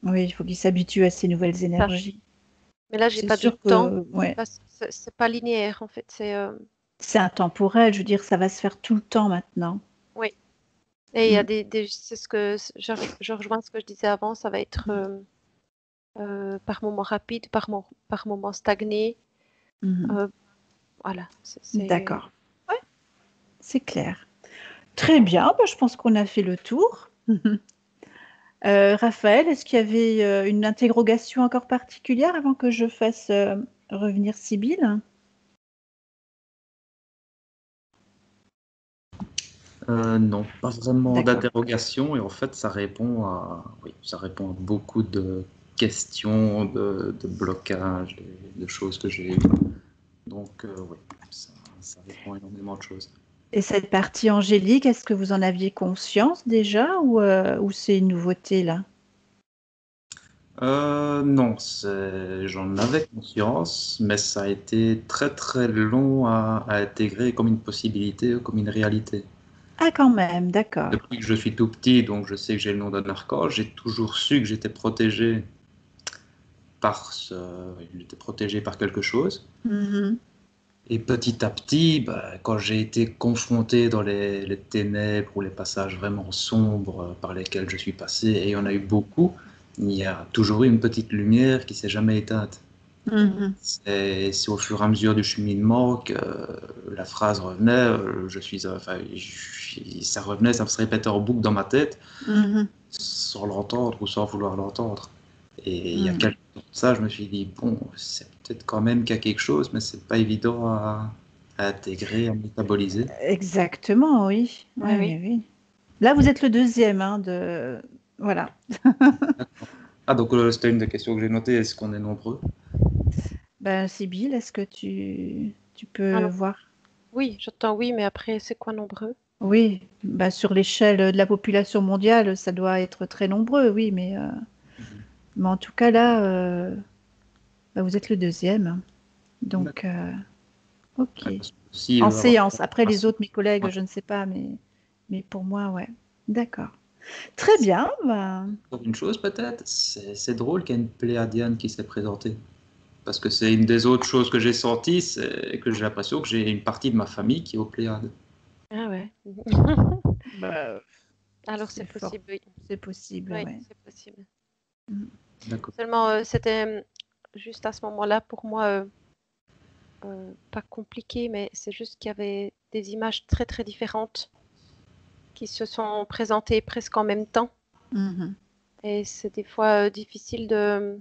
Oui, il faut qu'il s'habitue à ces nouvelles Ça. énergies. Mais là, j'ai C'est pas de sûr temps. que ouais, C'est pas linéaire en fait. c'est intemporel. Je veux dire, ça va se faire tout le temps maintenant. Oui. Et il y a Mm. c'est ce que je rejoins ce que je disais avant. Ça va être par moments rapides, par moments stagnés. Mhm. Voilà. D'accord. Ouais, c'est clair. Très bien. Bah, je pense qu'on a fait le tour. Raphaël, est-ce qu'il y avait une interrogation encore particulière avant que je fasse revenir Sybille? Non, pas vraiment D'accord. d'interrogation. Et en fait, oui, ça répond à beaucoup de questions, de blocages, de choses que j'ai eues. Donc, oui, ça répond à énormément de choses. Et cette partie angélique, est-ce que vous en aviez conscience déjà ou c'est une nouveauté là? Non, j'en avais conscience, mais ça a été très très long à intégrer comme une possibilité, comme une réalité. Ah, quand même, d'accord. Depuis que je suis tout petit, donc je sais que j'ai le nom d'un archange, j'ai toujours su que j'étais protégé j'étais protégé par quelque chose. Mhm. Et petit à petit, quand j'ai été confronté dans les ténèbres ou les passages vraiment sombres par lesquels je suis passé, et il y en a eu beaucoup, il y a toujours eu une petite lumière qui s'est jamais éteinte. Mhm. C'est au fur et à mesure du cheminement que la phrase revenait, ça revenait, ça se répétait en boucle dans ma tête, Mhm. sans l'entendre ou sans vouloir l'entendre. Et il y a Mhm. quelques temps de ça, je me suis dit, bon, c'est peut-être quand même qu'il y a quelque chose, mais c'est pas évident à intégrer, à métaboliser. Exactement, oui. Oui, Oui, oui. oui, oui. Là, vous êtes le deuxième, hein, de... Voilà. Ah, donc c'était une des questions que j'ai notées, est-ce qu'on est nombreux? Ben, Sybille, est-ce que tu peux Alors, voir? oui, j'entends oui, mais après, c'est quoi nombreux? Oui, ben, sur l'échelle de la population mondiale, ça doit être très nombreux, oui, Mhm. mais en tout cas, là, ben, vous êtes le deuxième. Donc, D'accord. ok. Ouais, parce que aussi, En avoir séance. Après, les autres, mes collègues, ouais, je ne sais pas, mais pour moi, ouais. D'accord. Très bien. Ben, encore une chose peut-être, c'est drôle qu'il y ait une pléiadienne qui s'est présentée. Parce que c'est une des autres choses que j'ai senties, c'est que j'ai l'impression que j'ai une partie de ma famille qui est aux Pléiades. Ah ouais. ben, Alors, c'est c'est fort. possible, oui. C'est possible, Oui, ouais. c'est possible. Mm. D'accord. Seulement, c'était juste à ce moment-là, pour moi, pas compliqué, mais c'est juste qu'il y avait des images très, très différentes qui se sont présentées presque en même temps. Mhm. Et c'est des fois difficile de...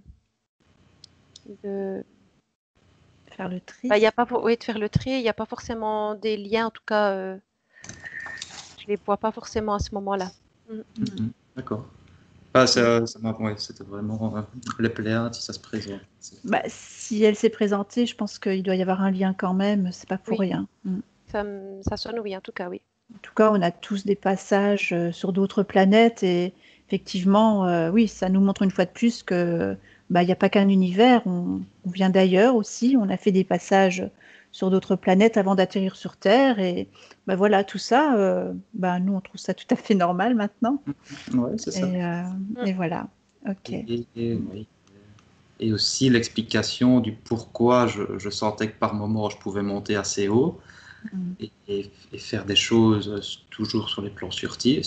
Faire le Bah, tri. il y a pas, oui, de faire le tri. Il n'y a pas forcément des liens, en tout cas, je les vois pas forcément à ce moment-là. Mm. Mm. Mhm. D'accord. Ah, Mm. ouais, c'était vraiment les Pléiades, si ça se présente. Bah, si elle s'est présentée, je pense qu'il doit y avoir un lien quand même. C'est pas pour Oui, rien. Mm. ça sonne oui, en tout cas, oui. En tout cas, on a tous des passages sur d'autres planètes et effectivement, oui, ça nous montre une fois de plus que bah, il n'y a pas qu'un univers. On vient d'ailleurs aussi. On a fait des passages sur d'autres planètes avant d'atterrir sur Terre et bah, voilà, tout ça, bah, nous on trouve ça tout à fait normal maintenant. Ouais, c'est ça. Et, euh, Mm. et voilà. Ok. Oui. Et aussi l'explication du pourquoi je sentais que par moment je pouvais monter assez haut Mm. et faire des choses toujours sur les plans subtils,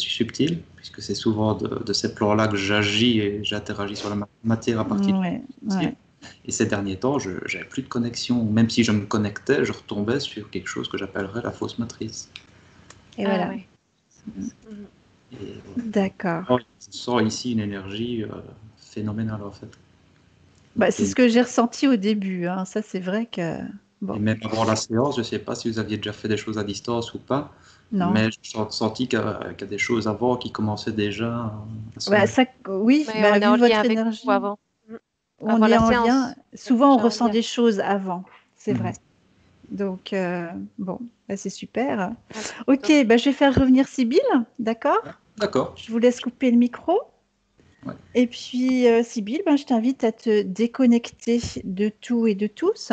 puisque c'est souvent de ces plans-là que j'agis et j'interagis sur la matière à partir de Ouais, subtil. ouais. Et ces derniers temps, je n'avais plus de connexion. Même si je me connectais, je retombais sur quelque chose que j'appellerais la fausse matrice. Et Ah voilà. ouais. Mm. Et D'accord. je sens ici une énergie phénoménale en fait. Bah, Donc, c'est ce que j'ai ressenti au début, hein. Ça, c'est vrai que et bon, même avant la séance, je ne sais pas si vous aviez déjà fait des choses à distance ou pas, non. mais j'ai senti qu'il y a des choses avant qui commençaient déjà à Bah, s'engager. ça, oui, Ouais, on bah, est en vu lien votre avec vous énergie, avant. Mm. Ah, on est voilà, en séance. lien. Souvent, on Déjà en ressent lien. des choses avant, c'est Mhm. vrai. Donc, bon, bah, c'est super. Ouais. Ok, Donc, bah, je vais faire revenir Sybille, d'accord? D'accord. Je vous laisse couper le micro. Ouais. Et puis, Sybille, ben, je t'invite à te déconnecter de tout et de tous